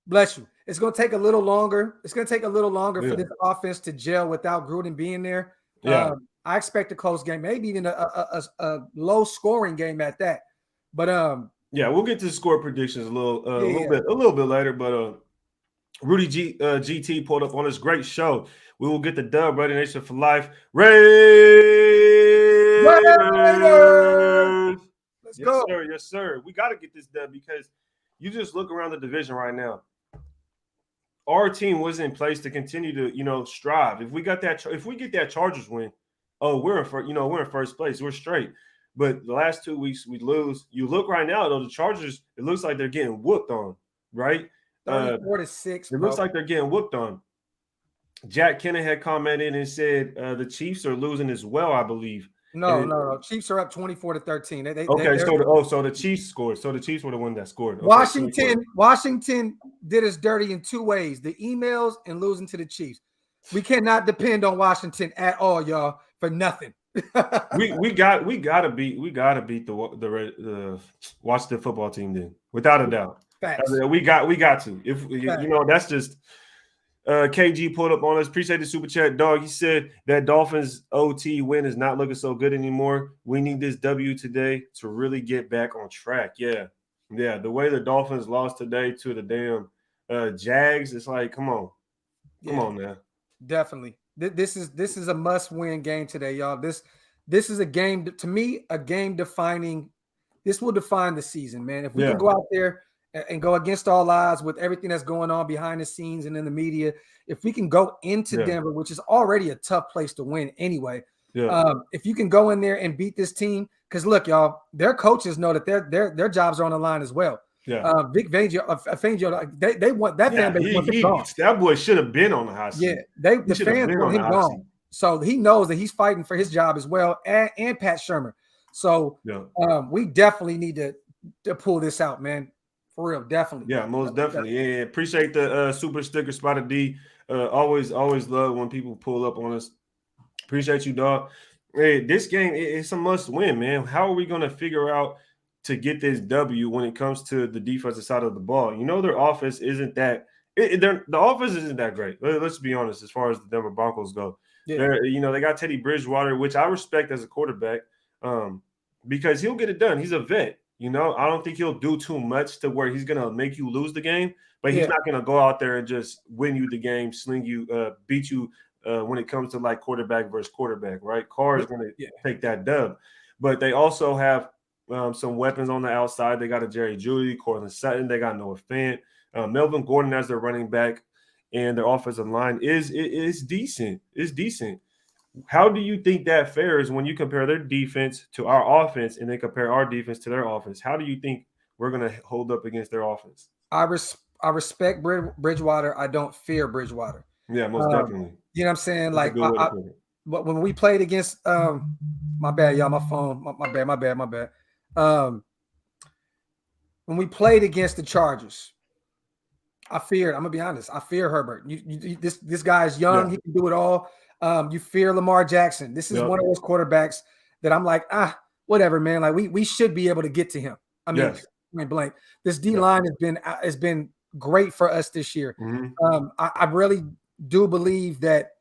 Bless you. It's going to take a little longer. It's going to take a little longer for this offense to gel without Gruden being there. I expect a close game, maybe even a low scoring game at that. But
we'll get to the score predictions a little bit later. But Rudy GT pulled up on this great show. We will get the dub. Resignation for life. Raiders!
Let's go.
Sir. Yes, sir. We got to get this dub, because you just look around the division right now. Our team was in place to continue to, strive. If we get that Chargers win, we're in first place. We're straight. But the last 2 weeks we lose. You look right now, though, the Chargers, it looks like they're getting whooped on, right?
34-6.
It looks like they're getting whooped on. Jack Kennan had commented and said the Chiefs are losing as well, I believe.
No. Chiefs are up 24-13.
So the Chiefs scored. So the Chiefs were the one that scored.
Okay, Washington did us dirty in two ways: the emails and losing to the Chiefs. We cannot depend on Washington at all, y'all, for nothing.
we gotta beat the Washington football team then, without a doubt.
Facts.
We got to. If that's just KG pulled up on us. Appreciate the super chat, dog. He said that Dolphins OT win is not looking so good anymore. We need this W today to really get back on track. Yeah. The way the Dolphins lost today to the damn Jags, it's like, come on now.
Definitely. This is a must-win game today, y'all. This is a game, to me, a game defining. This will define the season, man. If we can go out there and go against all odds with everything that's going on behind the scenes and in the media, if we can go into Denver, which is already a tough place to win anyway, if you can go in there and beat this team, because look, y'all, their coaches know that their jobs are on the line as well. Vic Fangio, they want that fan base wants him gone.
That boy should have been on the hot seat.
The fans want him gone. So he knows that he's fighting for his job as well, and Pat Shermer. So we definitely need to pull this out, man. For real, definitely.
Yeah, most definitely. Yeah, appreciate the super sticker, Spotted D. Always love when people pull up on us. Appreciate you, dog. Hey, this game, it's a must win, man. How are we going to figure out to get this W when it comes to the defensive side of the ball? Their offense isn't that the offense isn't that great. Let's be honest, as far as the Denver Broncos go. They got Teddy Bridgewater, which I respect as a quarterback, because he'll get it done. He's a vet. I don't think he'll do too much to where he's going to make you lose the game, but he's not going to go out there and just win you the game, sling you, beat you when it comes to like quarterback versus quarterback, right? Carr is going to take that dub. But they also have some weapons on the outside. They got a Jerry Jeudy, Cortland Sutton. They got Noah Fant, Melvin Gordon as their running back, and their offensive line is decent. It's decent. How do you think that fares when you compare their defense to our offense and then compare our defense to their offense? How do you think we're going to hold up against their offense?
I respect Bridgewater. I don't fear Bridgewater.
Yeah, most definitely.
You know what I'm saying? But when we played against my bad, y'all, my phone, my bad. When we played against the Chargers, I'm gonna be honest, I fear Herbert. This guy is young, he can do it all. You fear Lamar Jackson. This is one of those quarterbacks that I'm like, whatever, man. Like we should be able to get to him. I mean, point blank. This D line has been great for us this year.
Mm-hmm.
I really do believe that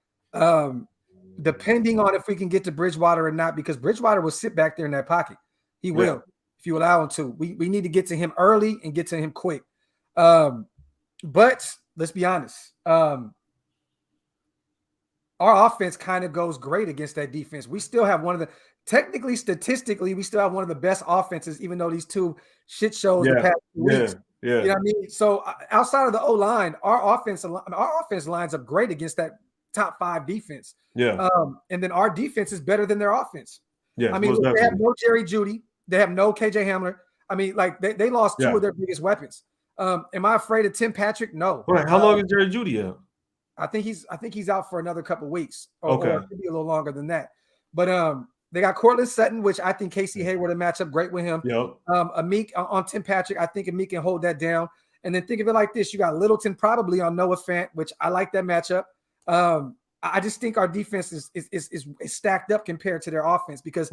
depending on if we can get to Bridgewater or not, because Bridgewater will sit back there in that pocket. He will, if you allow him to. We need to get to him early and get to him quick. But let's be honest. Our offense kind of goes great against that defense. We still have technically, statistically, we still have one of the best offenses, even though these two shit shows the past 2 weeks.
Yeah.
You know what I mean? So outside of the O-line, our offense lines up great against that top 5 defense.
Yeah.
And then our defense is better than their offense.
Yeah.
I mean, they have no Jerry Jeudy. They have no KJ Hamler. I mean, like they lost 2 of their biggest weapons. Am I afraid of Tim Patrick? No.
Wait, how long is Jerry Jeudy out?
I think he's out for another couple weeks,
or
it could be a little longer than that. But they got Cortland Sutton, which I think Casey Hayward will match up great with him.
Yep.
Amik on Tim Patrick, I think Amik can hold that down. And then think of it like this: you got Littleton probably on Noah Fant, which I like that matchup. I just think our defense is stacked up compared to their offense because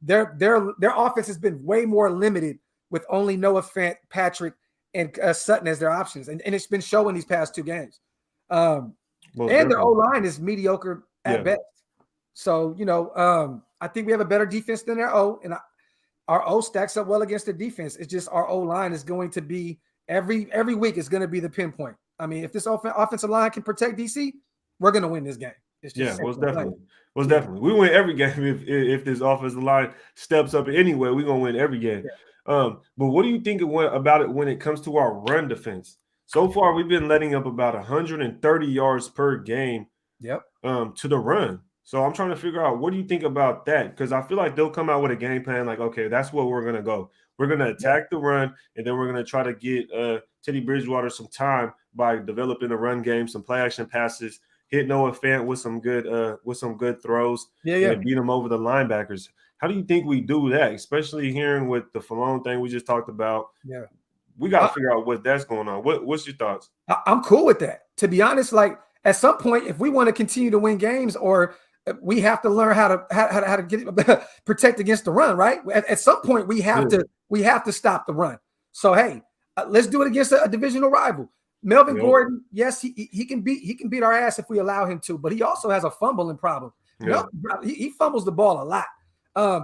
their offense has been way more limited with only Noah Fant, Patrick, and Sutton as their options, and it's been showing these past 2 games. And their O-line is mediocre at best. So, I think we have a better defense than their O, and our O stacks up well against their defense. It's just our O-line is going to be every week is going to be the pinpoint. I mean, if this offensive line can protect DC, we're going to win this game. It's just
definitely. We win every game if this offensive line steps up anyway. We're going to win every game. Yeah. But what do you think about it when it comes to our run defense? So far, we've been letting up about 130 yards per game to the run. So I'm trying to figure out, what do you think about that? Because I feel like they'll come out with a game plan like, okay, that's what we're going to go. We're going to attack the run, and then we're going to try to get Teddy Bridgewater some time by developing a run game, some play action passes, hit Noah Fant with some good throws, and beat him over the linebackers. How do you think we do that, especially hearing with the Falone thing we just talked about?
Yeah.
We got to figure out what that's going on. What's your thoughts?
I'm cool with that. To be honest, like at some point, if we want to continue to win games, or we have to learn how to get protect against the run, right? At some point, we have to stop the run. So hey, let's do it against a divisional rival. Melvin Gordon, yes, he can beat our ass if we allow him to, but he also has a fumbling problem. Yeah. He fumbles the ball a lot.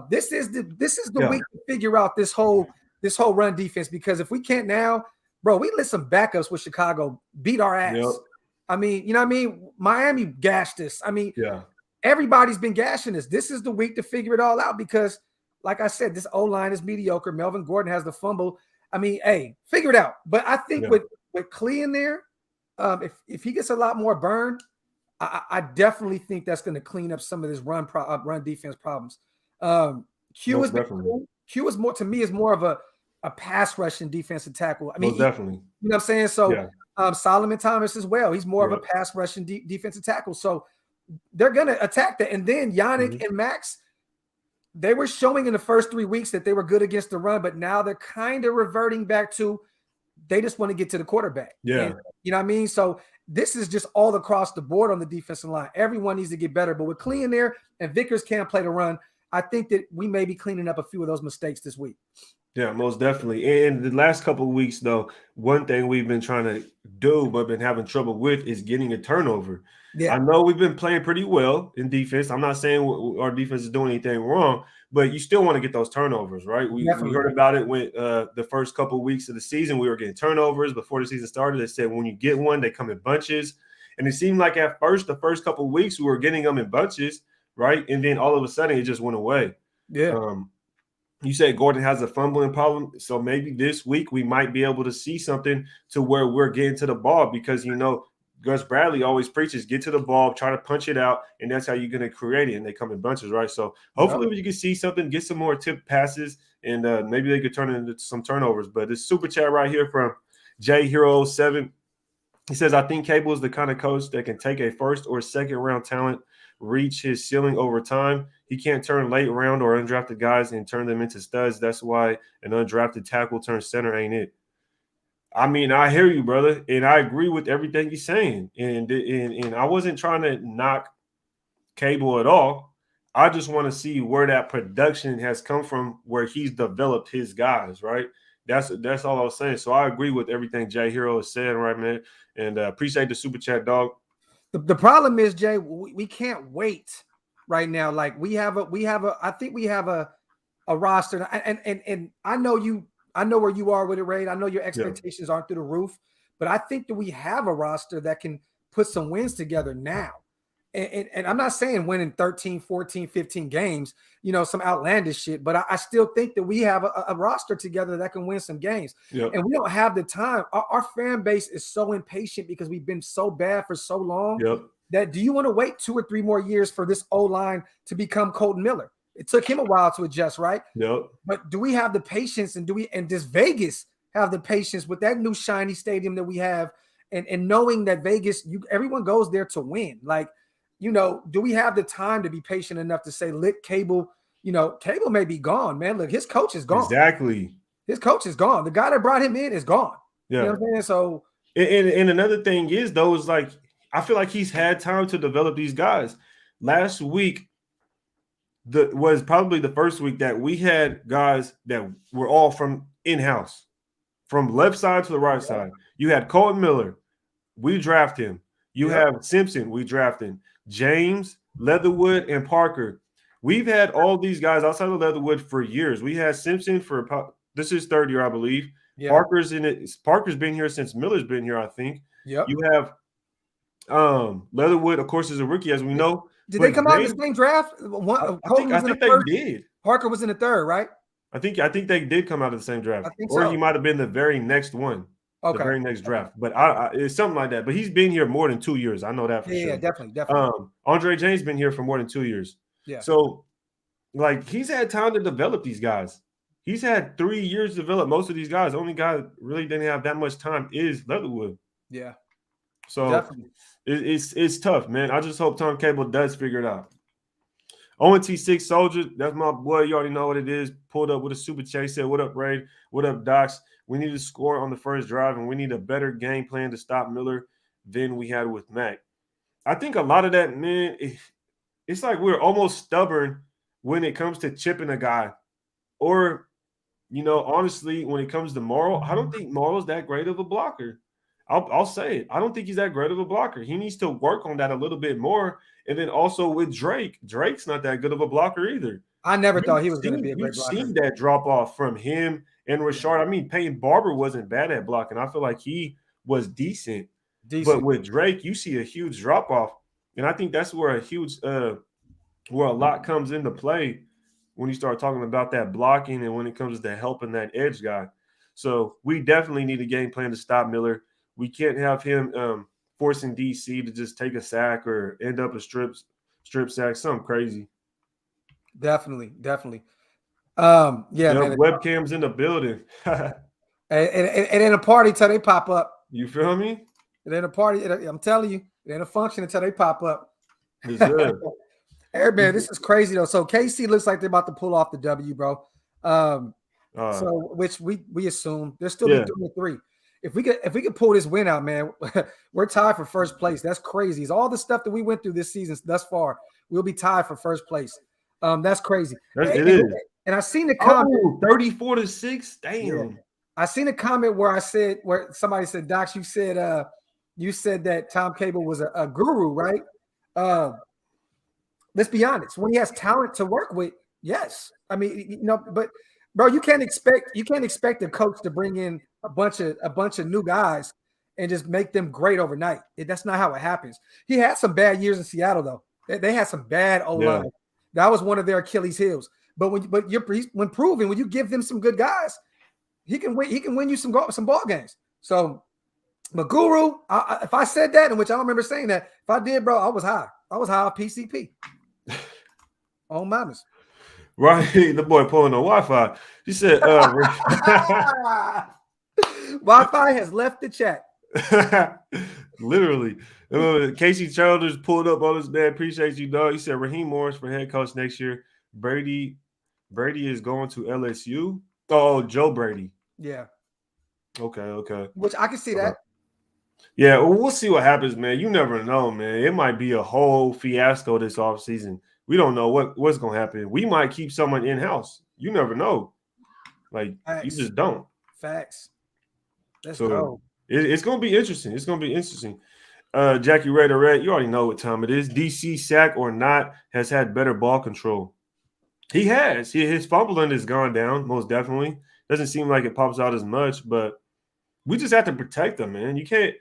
This is the week to figure out this whole run defense, because if we can't now, bro, we let some backups with Chicago beat our ass. Yep. I mean, you know what I mean? Miami gashed us. I mean, everybody's been gashing us. This is the week to figure it all out because, like I said, this O-line is mediocre. Melvin Gordon has the fumble. I mean, hey, figure it out. But I think with Klee in there, if he gets a lot more burn, I definitely think that's going to clean up some of this run defense problems. Q is more, to me, is more of a pass rushing defensive tackle. I mean,
most definitely.
You know what I'm saying? So Solomon Thomas as well. He's more of a pass rushing defensive tackle. So they're going to attack that. And then Yannick and Max, they were showing in the first 3 weeks that they were good against the run, but now they're kind of reverting back to they just want to get to the quarterback.
Yeah.
And, you know what I mean? So this is just all across the board on the defensive line. Everyone needs to get better. But with Klee in there and Vickers can't play the run, I think that we may be cleaning up a few of those mistakes this week.
Yeah, most definitely. And the last couple of weeks, though, one thing we've been trying to do but been having trouble with is getting a turnover. Yeah. I know we've been playing pretty well in defense. I'm not saying our defense is doing anything wrong, but you still want to get those turnovers, right? We heard about it with the first couple of weeks of the season. We were getting turnovers before the season started. They said when you get one, they come in bunches. And it seemed like at first, the first couple of weeks, we were getting them in bunches, right? And then all of a sudden, it just went away.
Yeah.
You said Gordon has a fumbling problem, so maybe this week we might be able to see something to where we're getting to the ball because, you know, Gus Bradley always preaches, get to the ball, try to punch it out, and that's how you're going to create it, and they come in bunches, right? So hopefully you can see something, get some more tip passes, and maybe they could turn it into some turnovers. But this super chat right here from J Hero 7, he says, I think Cable is the kind of coach that can take a first or second round talent, reach his ceiling over time. He can't turn late round or undrafted guys and turn them into studs. That's why an undrafted tackle turns center ain't it. I mean, I hear you, brother, and I agree with everything you're saying. And I wasn't trying to knock Cable at all. I just want to see where that production has come from, where he's developed his guys, right? That's all I was saying. So I agree with everything Jay Hero is saying, right, man? And appreciate the super chat, dog.
The problem is, Jay, we can't wait right now. Like I think we have a roster, and I know where you are with it, Ray. I know your expectations aren't through the roof, But I think that we have a roster that can put some wins together now. And I'm not saying winning 13, 14, 15 games, some outlandish shit, but I still think that we have a roster together that can win some games.
Yep.
And we don't have the time. Our fan base is so impatient because we've been so bad for so long.
Yep.
That do you want to wait 2 or 3 more years for this O-line to become Colton Miller? It took him a while to adjust, right?
Yep.
But do we have the patience, and does Vegas have the patience with that new shiny stadium that we have, and knowing that Vegas, everyone goes there to win? Like, do we have the time to be patient enough to say, let Cable, Cable may be gone, man. Look, his coach is gone.
Exactly.
His coach is gone. The guy that brought him in is gone.
Yeah.
You know what I'm saying? So,
and another thing is, though, is like, I feel like he's had time to develop these guys. Last week was probably the first week that we had guys that were all from in-house, from left side to the right side. You had Colton Miller. We draft him. You have Simpson. We draft him. James, Leatherwood, and Parker. We've had all these guys outside of Leatherwood for years. We had Simpson this is third year, I believe. Yeah. Parker's in it. Parker's been here since Miller's been here, I think.
Yep.
You have Leatherwood, of course, is a rookie, as we know.
Did they come out in the same draft?
I think they did.
Parker was in the third, right?
I think they did come out of the same draft.
I think
or
so.
He might have been the very next one.
Okay.
The very next draft. But it's something like that. But he's been here more than 2 years. I know that for sure.
Yeah, definitely.
Andre James been here for more than 2 years.
Yeah.
So, like, he's had time to develop these guys. He's had 3 years to develop most of these guys. The only guy that really didn't have that much time is Leatherwood.
Yeah.
So
definitely.
It's tough, man. I just hope Tom Cable does figure it out. ONT6 Soldier, that's my boy. You already know what it is. Pulled up with a super chase. Said, what up, Ray? What up, Docs? We need to score on the first drive, and we need a better game plan to stop Miller than we had with Mac. I think a lot of that, man, it's like we're almost stubborn when it comes to chipping a guy. Or, honestly, when it comes to Morrow, I don't think Morrow's that great of a blocker. I'll say it. I don't think he's that great of a blocker. He needs to work on that a little bit more. And then also with Drake's not that good of a blocker either.
I never thought he was going to be a great blocker.
You've seen that drop off from him and Rashard. I mean, Peyton Barber wasn't bad at blocking. I feel like he was decent. But with Drake, you see a huge drop off. And I think that's where where a lot comes into play when you start talking about that blocking and when it comes to helping that edge guy. So we definitely need a game plan to stop Miller. We can't have him forcing DC to just take a sack or end up a strip sack, something crazy.
Definitely. Yeah, man.
Webcams in the building.
and in a party till they pop up.
You feel me?
It ain't a party. I'm telling you, it ain't a function until they pop up.
It's good.
Hey, man, this is crazy though. So KC looks like they're about to pull off the W, bro. So which we assume they're still be 3-3. If we could pull this win out, man, we're tied for first place. That's crazy. It's all the stuff that we went through this season thus far. We'll be tied for first place. That's crazy.
It is.
And I seen the comment
34-6. Damn.
Yeah. I seen a comment where somebody said, Docs, you said that Tom Cable was a guru, right? Let's be honest. When he has talent to work with, yes. I mean, but bro, you can't expect a coach to bring in a bunch of new guys and just make them great overnight. That's not how it happens. He had some bad years in Seattle, though. They had some bad O-line. Yeah. That was one of their Achilles heels. But when you give them some good guys, he can win you some ball games. So, but Guru, if I said that, in which I don't remember saying that, if I did, bro, I was high off PCP. On mamas.
Right, the boy pulling the Wi-Fi. He said,
Wi-Fi has left the chat.
Literally. Casey Childers pulled up on this, man. Appreciate you, dog. He said Raheem Morris for head coach next year. Brady is going to LSU. Oh, Joe Brady.
Yeah.
Okay.
Which I can see that.
Yeah, well, we'll see what happens, man. You never know, man. It might be a whole fiasco this offseason. We don't know what's going to happen. We might keep someone in-house. You never know. Like,
Facts.
You just don't.
Facts. Let's go.
It's going to be interesting. It's going to be interesting. Jackie Raider Red, you already know what time it is. DC, sack or not, has had better ball control. He has. His fumbling has gone down, most definitely. Doesn't seem like it pops out as much, but we just have to protect them, man. You can't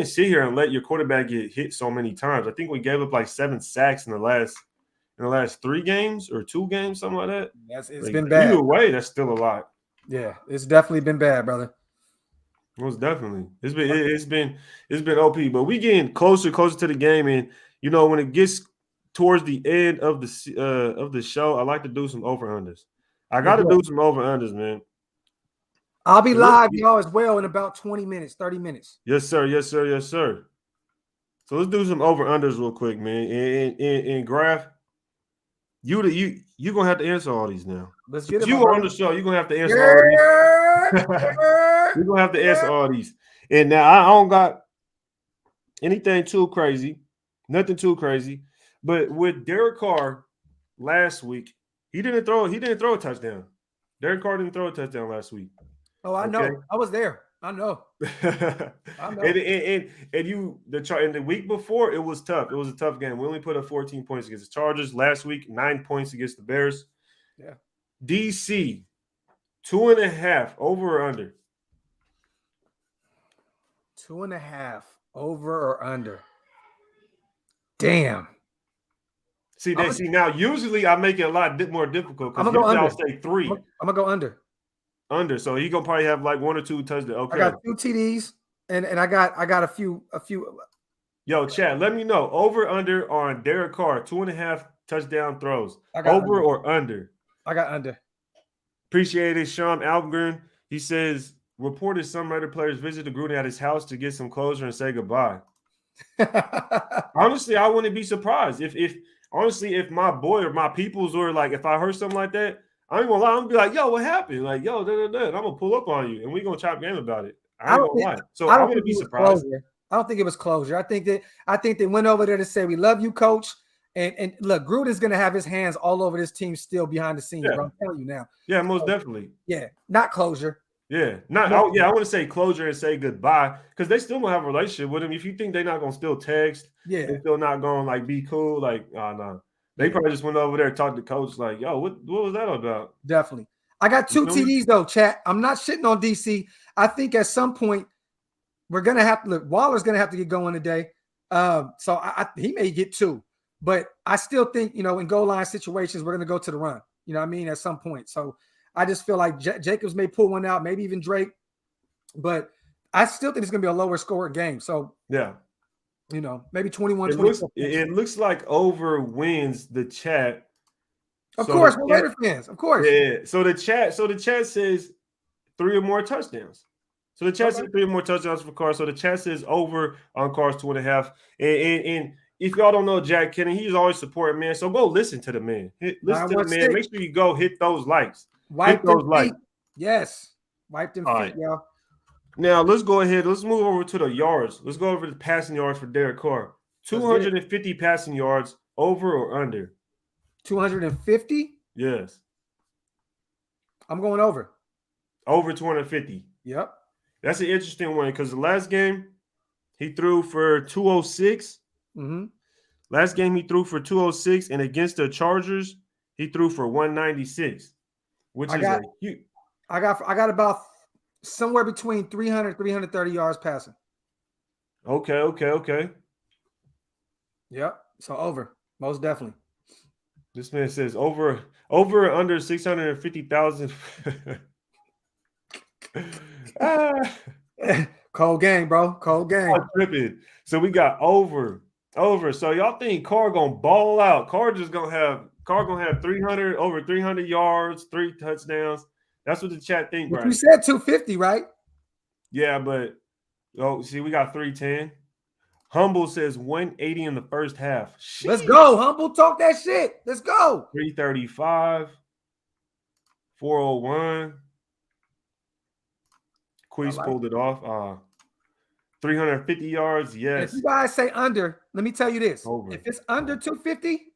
sit here and let your quarterback get hit so many times. I think we gave up like 7 sacks in the last 3 games or 2 games, something like that.
It's been bad.
Either way, that's still a lot.
Yeah, it's definitely been bad, brother.
Most definitely. It's been OP, but we getting closer to the game, and when it gets towards the end of the show, I like to do some over-unders. I got to do some over-unders, man.
I'll be live, y'all, as well in about 20 minutes, 30 minutes.
Yes, sir. Yes, sir. Yes, sir. So let's do some over-unders real quick, man. And Graphk, you're gonna have to answer all these now.
Let's get it.
You on the show, you're gonna have to answer all these. You're gonna have to answer all these. And now I don't got anything too crazy, nothing too crazy. But with Derek Carr last week, he didn't throw a touchdown. Derek Carr didn't throw a touchdown last week.
Oh, I know. I was there. I know.
I know. And the week before, it was tough. It was a tough game. We only put up 14 points against the Chargers. Last week, 9 points against the Bears.
Yeah.
DC, 2.5 over or under?
2.5 over or under. Damn.
See, now usually I make it a lot more difficult because usually I'll say 3.
I'm gonna go under.
Under, so he gonna probably have like 1 or 2 touchdowns. Okay.
I got 2 TDs and I got a few.
Yo, chat, let me know. Over under on Derek Carr, 2.5 touchdown throws. Over
under.
Or under?
I got under.
Appreciate it, Sean Algren. He says reported some Raider players visited Gruden at his house to get some closure and say goodbye. Honestly, I wouldn't be surprised if my boy or my peoples or like if I heard something like that. I ain't gonna lie. I'm gonna be like, yo, what happened? Like, yo, and I'm gonna pull up on you and we gonna chop game about it. I ain't gonna lie. So I'm gonna be surprised.
I don't think it was closure. I think they went over there to say we love you, coach. And look, Gruden's gonna have his hands all over this team still behind the scenes, bro. I'm telling you now.
Yeah, most definitely.
Yeah, not closure.
Yeah, I want to say closure and say goodbye because they still gonna have a relationship with him. If you think they're not gonna still text, they're still not gonna like be cool. Like, no. They probably just went over there and talked to coach like, yo, what was that about?
Definitely. I got 2 TDs though, chat. I'm not shitting on DC. I think at some point we're going to have to look. Waller's going to have to get going today. So he may get 2. But I still think, in goal line situations, we're going to go to the run. You know what I mean? At some point. So I just feel like Jacobs may pull one out, maybe even Drake. But I still think it's going to be a lower scoring game. So,
yeah.
Maybe 21,
it looks like over wins the chat.
Of course, we're Raider fans. Of course.
Yeah. So the chat says 3 or more touchdowns. So the chat says 3 or more touchdowns for Carr. So the chat says over on Carr's 2.5. And if y'all don't know Jack Kenny, he's always supporting, man. So go listen to the man. Listen to the man. Make sure you go hit those likes.
Wipe those likes. Yes. Wipe them feet, y'all.
Now, let's go ahead. Let's move over to the yards. Let's go over the passing yards for Derek Carr. 250 passing yards, over or under?
250?
Yes.
I'm going over.
Over 250.
Yep.
That's an interesting one because the last game, he threw for 206.
Mm-hmm.
Last game, he threw for 206, and against the Chargers, he threw for 196, which I
got about somewhere between 300 330 yards passing.
Okay.
Yep. So over, most definitely.
This man says over under 650,000.
Cold game, bro. Cold game.
So we got over. So y'all think Carr gonna ball out? Carr gonna have 300 over 300 yards, 3 touchdowns. That's what the chat think, right?
You said 250, right?
Yeah, but we got 310. Humble says 180 in the first half.
Jeez. Let's go, Humble. Talk that shit. Let's go.
335, 401. Queese pulled it off. 350 yards, yes.
If you guys say under, let me tell you this. Over. If it's under 250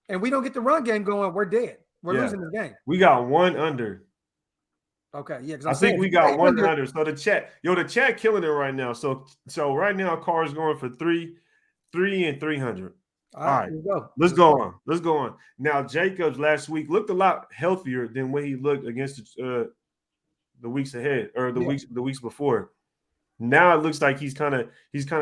and we don't get the run game going, we're dead. We're losing this game.
We got 1 under.
Okay, yeah.
I think we got 1 under. So the chat killing it right now. So right now, Carr's going for 3 and 300. All right. Let's go on. Now, Jacobs last week looked a lot healthier than when he looked against the weeks ahead or the weeks before. Now it looks like he's kind of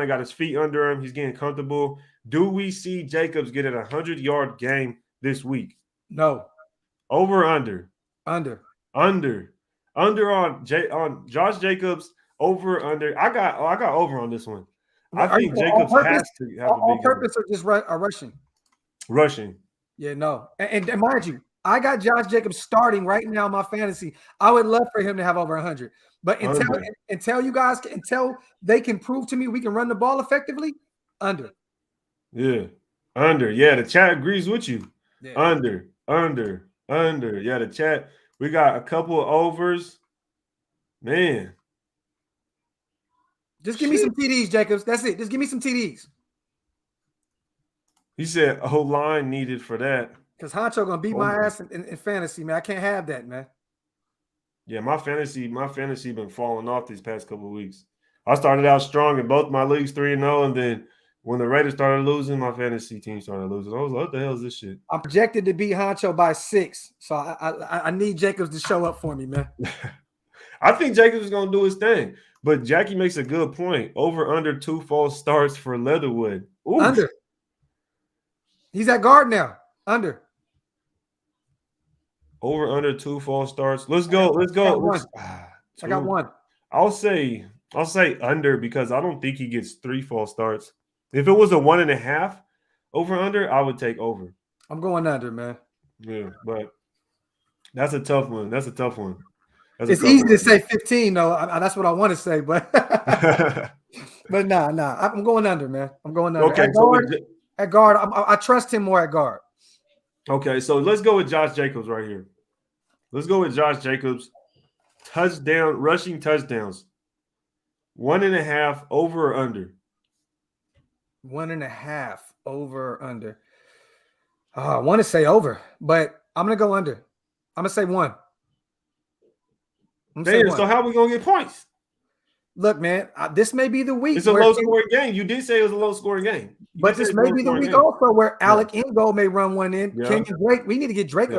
got his feet under him. He's getting comfortable. Do we see Jacobs get a 100-yard game this week?
No.
Over or under?
Under.
Under on Josh Jacobs. Over or under? I got over on this one. I think Jacobs has to have
all purpose or just rushing.
Rushing.
Yeah, no. And mind you, I got Josh Jacobs starting right now in my fantasy. I would love for him to have over 100. But until you guys until they can prove to me we can run the ball effectively, under.
Yeah. Under. Yeah, the chat agrees with you.
Yeah.
Under. Yeah, the chat. We got a couple of overs. Man.
Just give me some TDs, Jacobs. That's it. Just give me some TDs.
He said whole line needed for that.
Because Honcho gonna beat my ass in fantasy, man. I can't have that, man.
Yeah, my fantasy been falling off these past couple of weeks. I started out strong in both my leagues 3-0, and then when the Raiders started losing, my fantasy team started losing. I was like, what the hell is this shit?
I'm projected to beat Honcho by 6, so I need Jacobs to show up for me, man.
I think Jacobs is gonna do his thing, but Jackie makes a good point. Over under 2 false starts for Leatherwood. Oof.
Under. He's at guard now. Under.
Over under 2 false starts. Let's go.
I got one.
I'll say under because I don't think he gets 3 false starts. If it was a 1.5 over under, I would take over.
I'm going under, man.
Yeah, but that's a tough one.
It's easy to say 15, though. That's what I want to say, but but nah. I'm going under, man. I'm going under.
Okay,
at guard, I trust him more at guard.
Okay, so let's go with Josh Jacobs right here. Let's go with Josh Jacobs. Rushing touchdowns. 1.5 over or under?
1.5 over or under. I want to say over, but I'm going to go under. I'm going to say 1.
Damn, so how are we going to get points?
Look, man, this may be the week.
It's a low-scoring game. You did say it was a low-scoring game.
But this may be the week also where Alec Ingold may run one in. Yeah. Kenyon Drake, we need to get Drake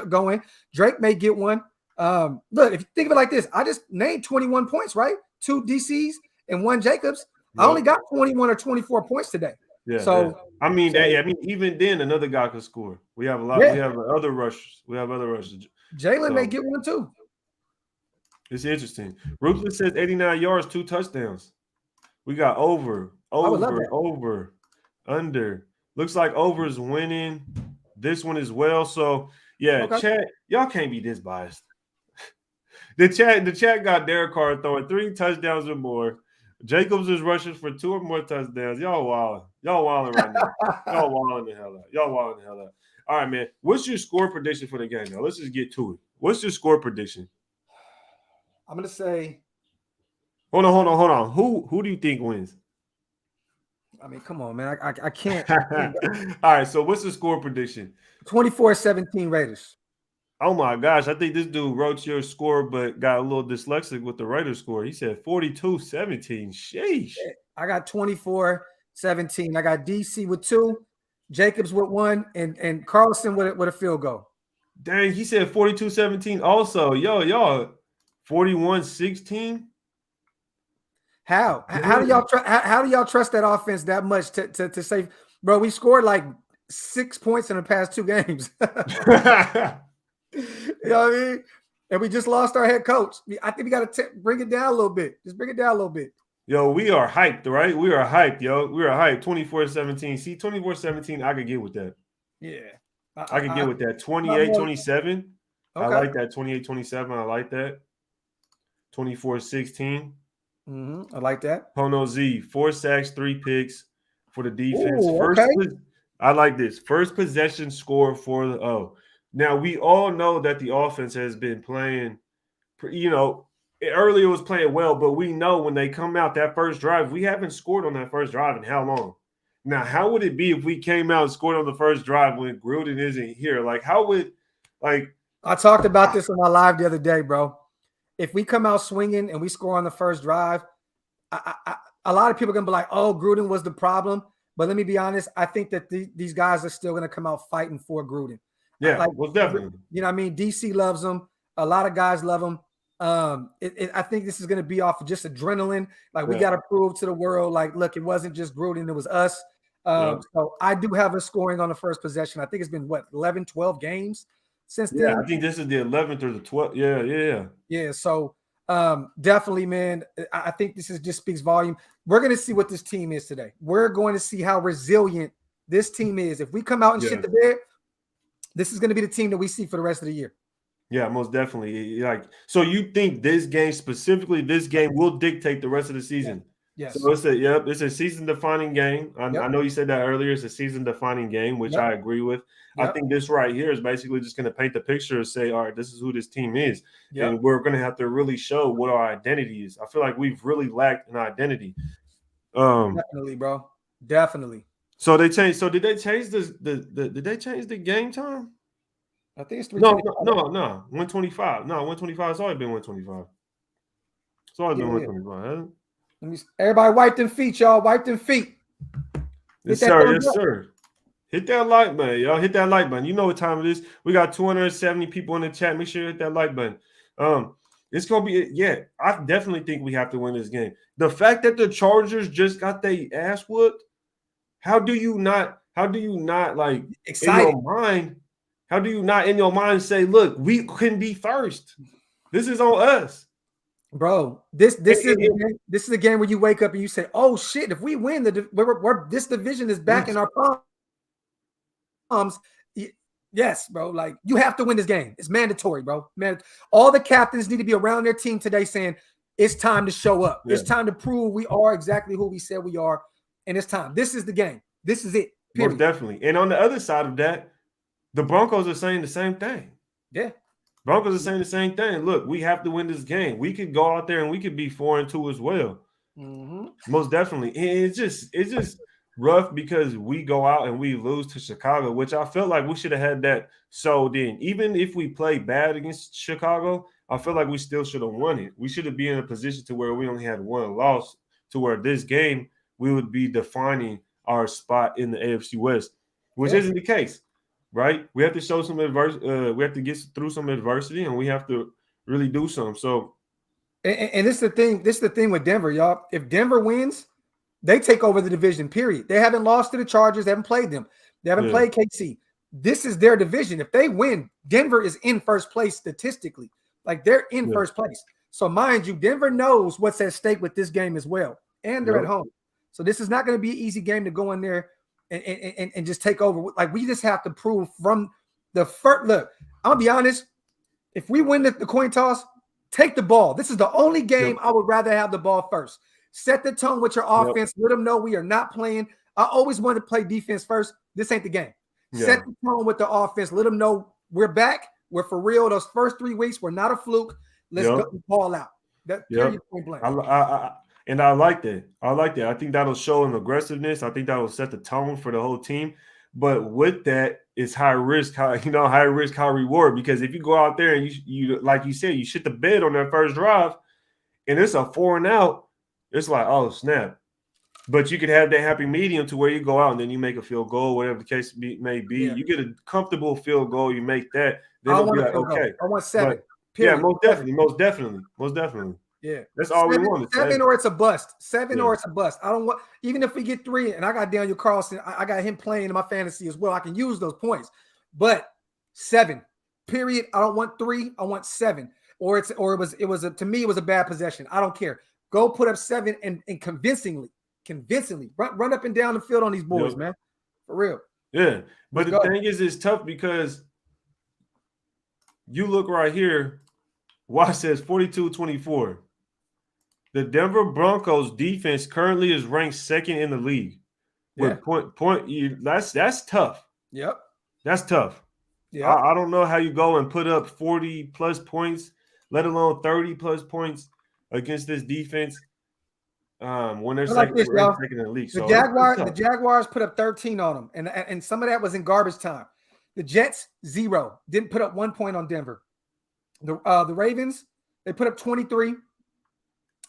going. Drake may get one. Look, if you think of it like this, I just named 21 points, right? 2 DCs and 1 Jacobs. Yeah. I only got 21 or 24 points today. Yeah. So
I mean, even then, another guy could score. We have a lot. Yeah. We have other rushers.
Jalen may get one too.
It's interesting. Ruthless says 89 yards, 2 touchdowns. We got over, under. Looks like over is winning this one as well. So yeah, Chat, y'all can't be this biased. The chat got Derek Carr throwing 3 touchdowns or more. Jacobs is rushing for 2 or more touchdowns. Y'all wilding right now. Y'all wilding the hell out. All right, man. What's your score prediction for the game now? Let's just get to it. What's your score prediction?
I'm gonna say.
Hold on. Who do you think wins?
I mean, come on, man. I can't.
All right. So what's the score prediction?
24-17 Raiders.
Oh my gosh! I think this dude wrote your score, but got a little dyslexic with the Raiders score. He said 42-17. Sheesh.
I got 24-17. I got DC with 2, Jacobs with 1, and Carlson with a field goal.
Dang, he said 42-17 also. Y'all 41-16.
How do y'all trust that offense that much to say, bro, we scored like 6 points in the past 2 games? You know what I mean? And we just lost our head coach. I think we got to bring it down a little bit. Just bring it down a little bit.
Yo, we are hyped, right? We are hyped, yo. We are hyped. 24-17. See, 24-17, I could get with that.
Yeah.
I could get with that. 28-27. Okay. I like that. 28-27. I like that. 24-16.
I like that.
Pono Z, 4 sacks, 3 picks for the defense.
Ooh,
I like this. First possession score for the O. Now, we all know that the offense has been playing, earlier was playing well, but we know when they come out that first drive, we haven't scored on that first drive in how long? Now, how would it be if we came out and scored on the first drive when Gruden isn't here? I
talked about this on my live the other day, bro. If we come out swinging and we score on the first drive, a lot of people are going to be like, oh, Gruden was the problem. But let me be honest. I think that these guys are still going to come out fighting for Gruden.
Yeah, well, definitely.
You know what I mean? DC loves him. A lot of guys love him. I think this is going to be off of just adrenaline. Like we got to prove to the world, like, look, it wasn't just Gruden, it was us. So I do have a scoring on the first possession. I think it's been 11, 12 games since then.
I think this is the 11th or the 12th.
Yeah. So definitely, man, I think this just speaks volume. We're going to see what this team is today. We're going to see how resilient this team is. If we come out and shit the bed, this is going to be the team that we see for the rest of the year.
Yeah, most definitely. Like, so you think this game specifically, this game will dictate the rest of the season?
Yes.
So it's a season-defining game. I know you said that earlier. It's a season-defining game, which I agree with. I think this right here is basically just going to paint the picture and say, all right, this is who this team is. And we're going to have to really show what our identity is. I feel like we've really lacked an identity.
Definitely, bro. Definitely.
So they changed. So did they change did they change the game time?
I think it's
325. No, 125. No, 125. It's always been 125. It's always been 125, hasn't it?
Everybody wipe them feet, y'all. Wipe them feet.
Yes, sir. Yes, sir. Hit that like button, y'all. Hit that like button. You know what time it is. We got 270 people in the chat. Make sure you hit that like button. It's gonna be I definitely think we have to win this game. The fact that the Chargers just got their ass whooped, how do you not like excited in your mind? How do you not in your mind say, look, we can be first? This is on us.
Bro, this is a game where you wake up and you say, "Oh shit! If we win, this division is back in our palms." Yes, bro. Like you have to win this game. It's mandatory, bro. Man, all the captains need to be around their team today, saying it's time to show up. It's time to prove we are exactly who we said we are, and it's time. This is the game. This is it. Period.
Most definitely. And on the other side of that, the Broncos are saying the same thing.
Yeah.
Broncos are saying the same thing. Look, we have to win this game. We could go out there and we could be 4-2 as well.
Mm-hmm.
Most definitely. And it's just rough because we go out and we lose to Chicago, which I felt like we should have had that sold in. Even if we play bad against Chicago, I feel like we still should have won it. We should have been in a position to where we only had one loss, to where this game we would be defining our spot in the AFC West, which isn't the case. Right, we have to show some adversity. We have to get through some adversity, and we have to really do something. So,
and this is the thing. This is the thing with Denver, y'all. If Denver wins, they take over the division. Period. They haven't lost to the Chargers. They haven't played them. They haven't played KC. This is their division. If they win, Denver is in first place statistically. Like they're in first place. So, mind you, Denver knows what's at stake with this game as well, and they're at home. So, this is not going to be an easy game to go in there and just take over. Like we just have to prove from the first look. I'll be honest. If we win the coin toss, take the ball. This is the only game I would rather have the ball first. Set the tone with your offense. Let them know we are not playing. I always wanted to play defense first. This ain't the game. Set the tone with the offense. Let them know we're back. We're for real. Those first 3 weeks were not a fluke. Let's go ball out. That point blank.
And I like that. I think that'll show an aggressiveness. I think that'll set the tone for the whole team. But with that, it's high risk, high reward. Because if you go out there and you like you said, you shit the bed on that first drive, and it's a 4-and-out, it's like, oh snap. But you could have that happy medium to where you go out and then you make a field goal, whatever the case may be. Yeah. You get a comfortable field goal, you make that. Then it'll be like, okay.
I want 7.
Yeah, most definitely.
Yeah,
that's all we want.
7 or it's a bust. 7 or it's a bust. I don't want, even if we get 3, and I got Daniel Carlson, I got him playing in my fantasy as well. I can use those points, but 7. Period. I don't want 3. I want 7. To me, it was a bad possession. I don't care. Go put up 7 and convincingly run up and down the field on these boys, man. For real.
Yeah, but the thing is, it's tough because you look right here. Watch says 42-24. The Denver Broncos defense currently is ranked 2nd in the league. With that's tough.
Yep.
That's tough. Yeah. I don't know how you go and put up 40 plus points, let alone 30 plus points against this defense. When they're second in the league.
The Jaguars put up 13 on them, and some of that was in garbage time. The Jets 0, didn't put up 1 point on Denver. The Ravens, they put up 23.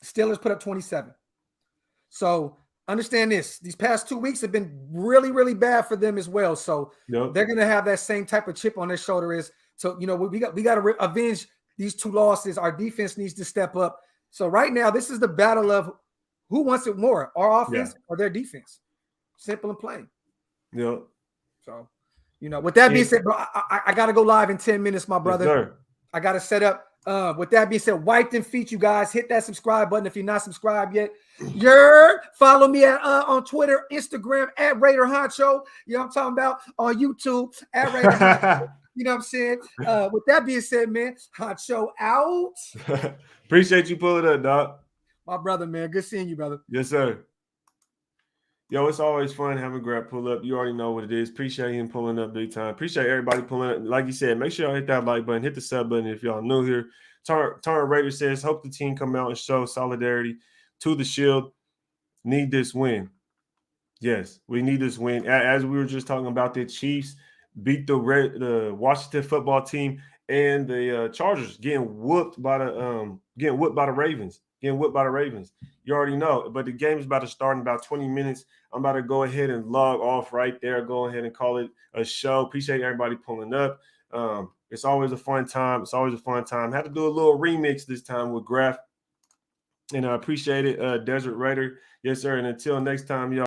Steelers put up 27. So understand this. These past 2 weeks have been really, really bad for them as well. So they're going to have that same type of chip on their shoulder. We got to avenge these 2 losses. Our defense needs to step up. So right now, this is the battle of who wants it more, our offense or their defense. Simple and plain.
Yeah.
So, with that being said, bro, I got to go live in 10 minutes, my brother.
Yes, sir.
I got to set up. With that being said, wipe them feet, you guys. Hit that subscribe button if you're not subscribed yet. Follow me on Twitter, Instagram at Raider Honcho. You know what I'm talking about? On YouTube at Raider Honcho. You know what I'm saying? With that being said, man, Honcho out.
Appreciate you pulling up, dog.
My brother, man. Good seeing you, brother.
Yes, sir. Yo, it's always fun having Graphk pull up. You already know what it is. Appreciate him pulling up big time. Appreciate everybody pulling up. Like you said, make sure y'all hit that like button, hit the sub button if y'all new here. Turn Raider says, hope the team come out and show solidarity to the Shield. Need this win. Yes, we need this win. As we were just talking about, the Chiefs beat the Washington football team and the Chargers getting whooped by the Ravens. You already know, but the game is about to start in about 20 minutes. I'm about to go ahead and log off right there. Go ahead and call it a show. Appreciate everybody pulling up. It's always a fun time. Had to do a little remix this time with Graphk, and I appreciate it. Desert Raider. Yes, sir. And until next time, y'all.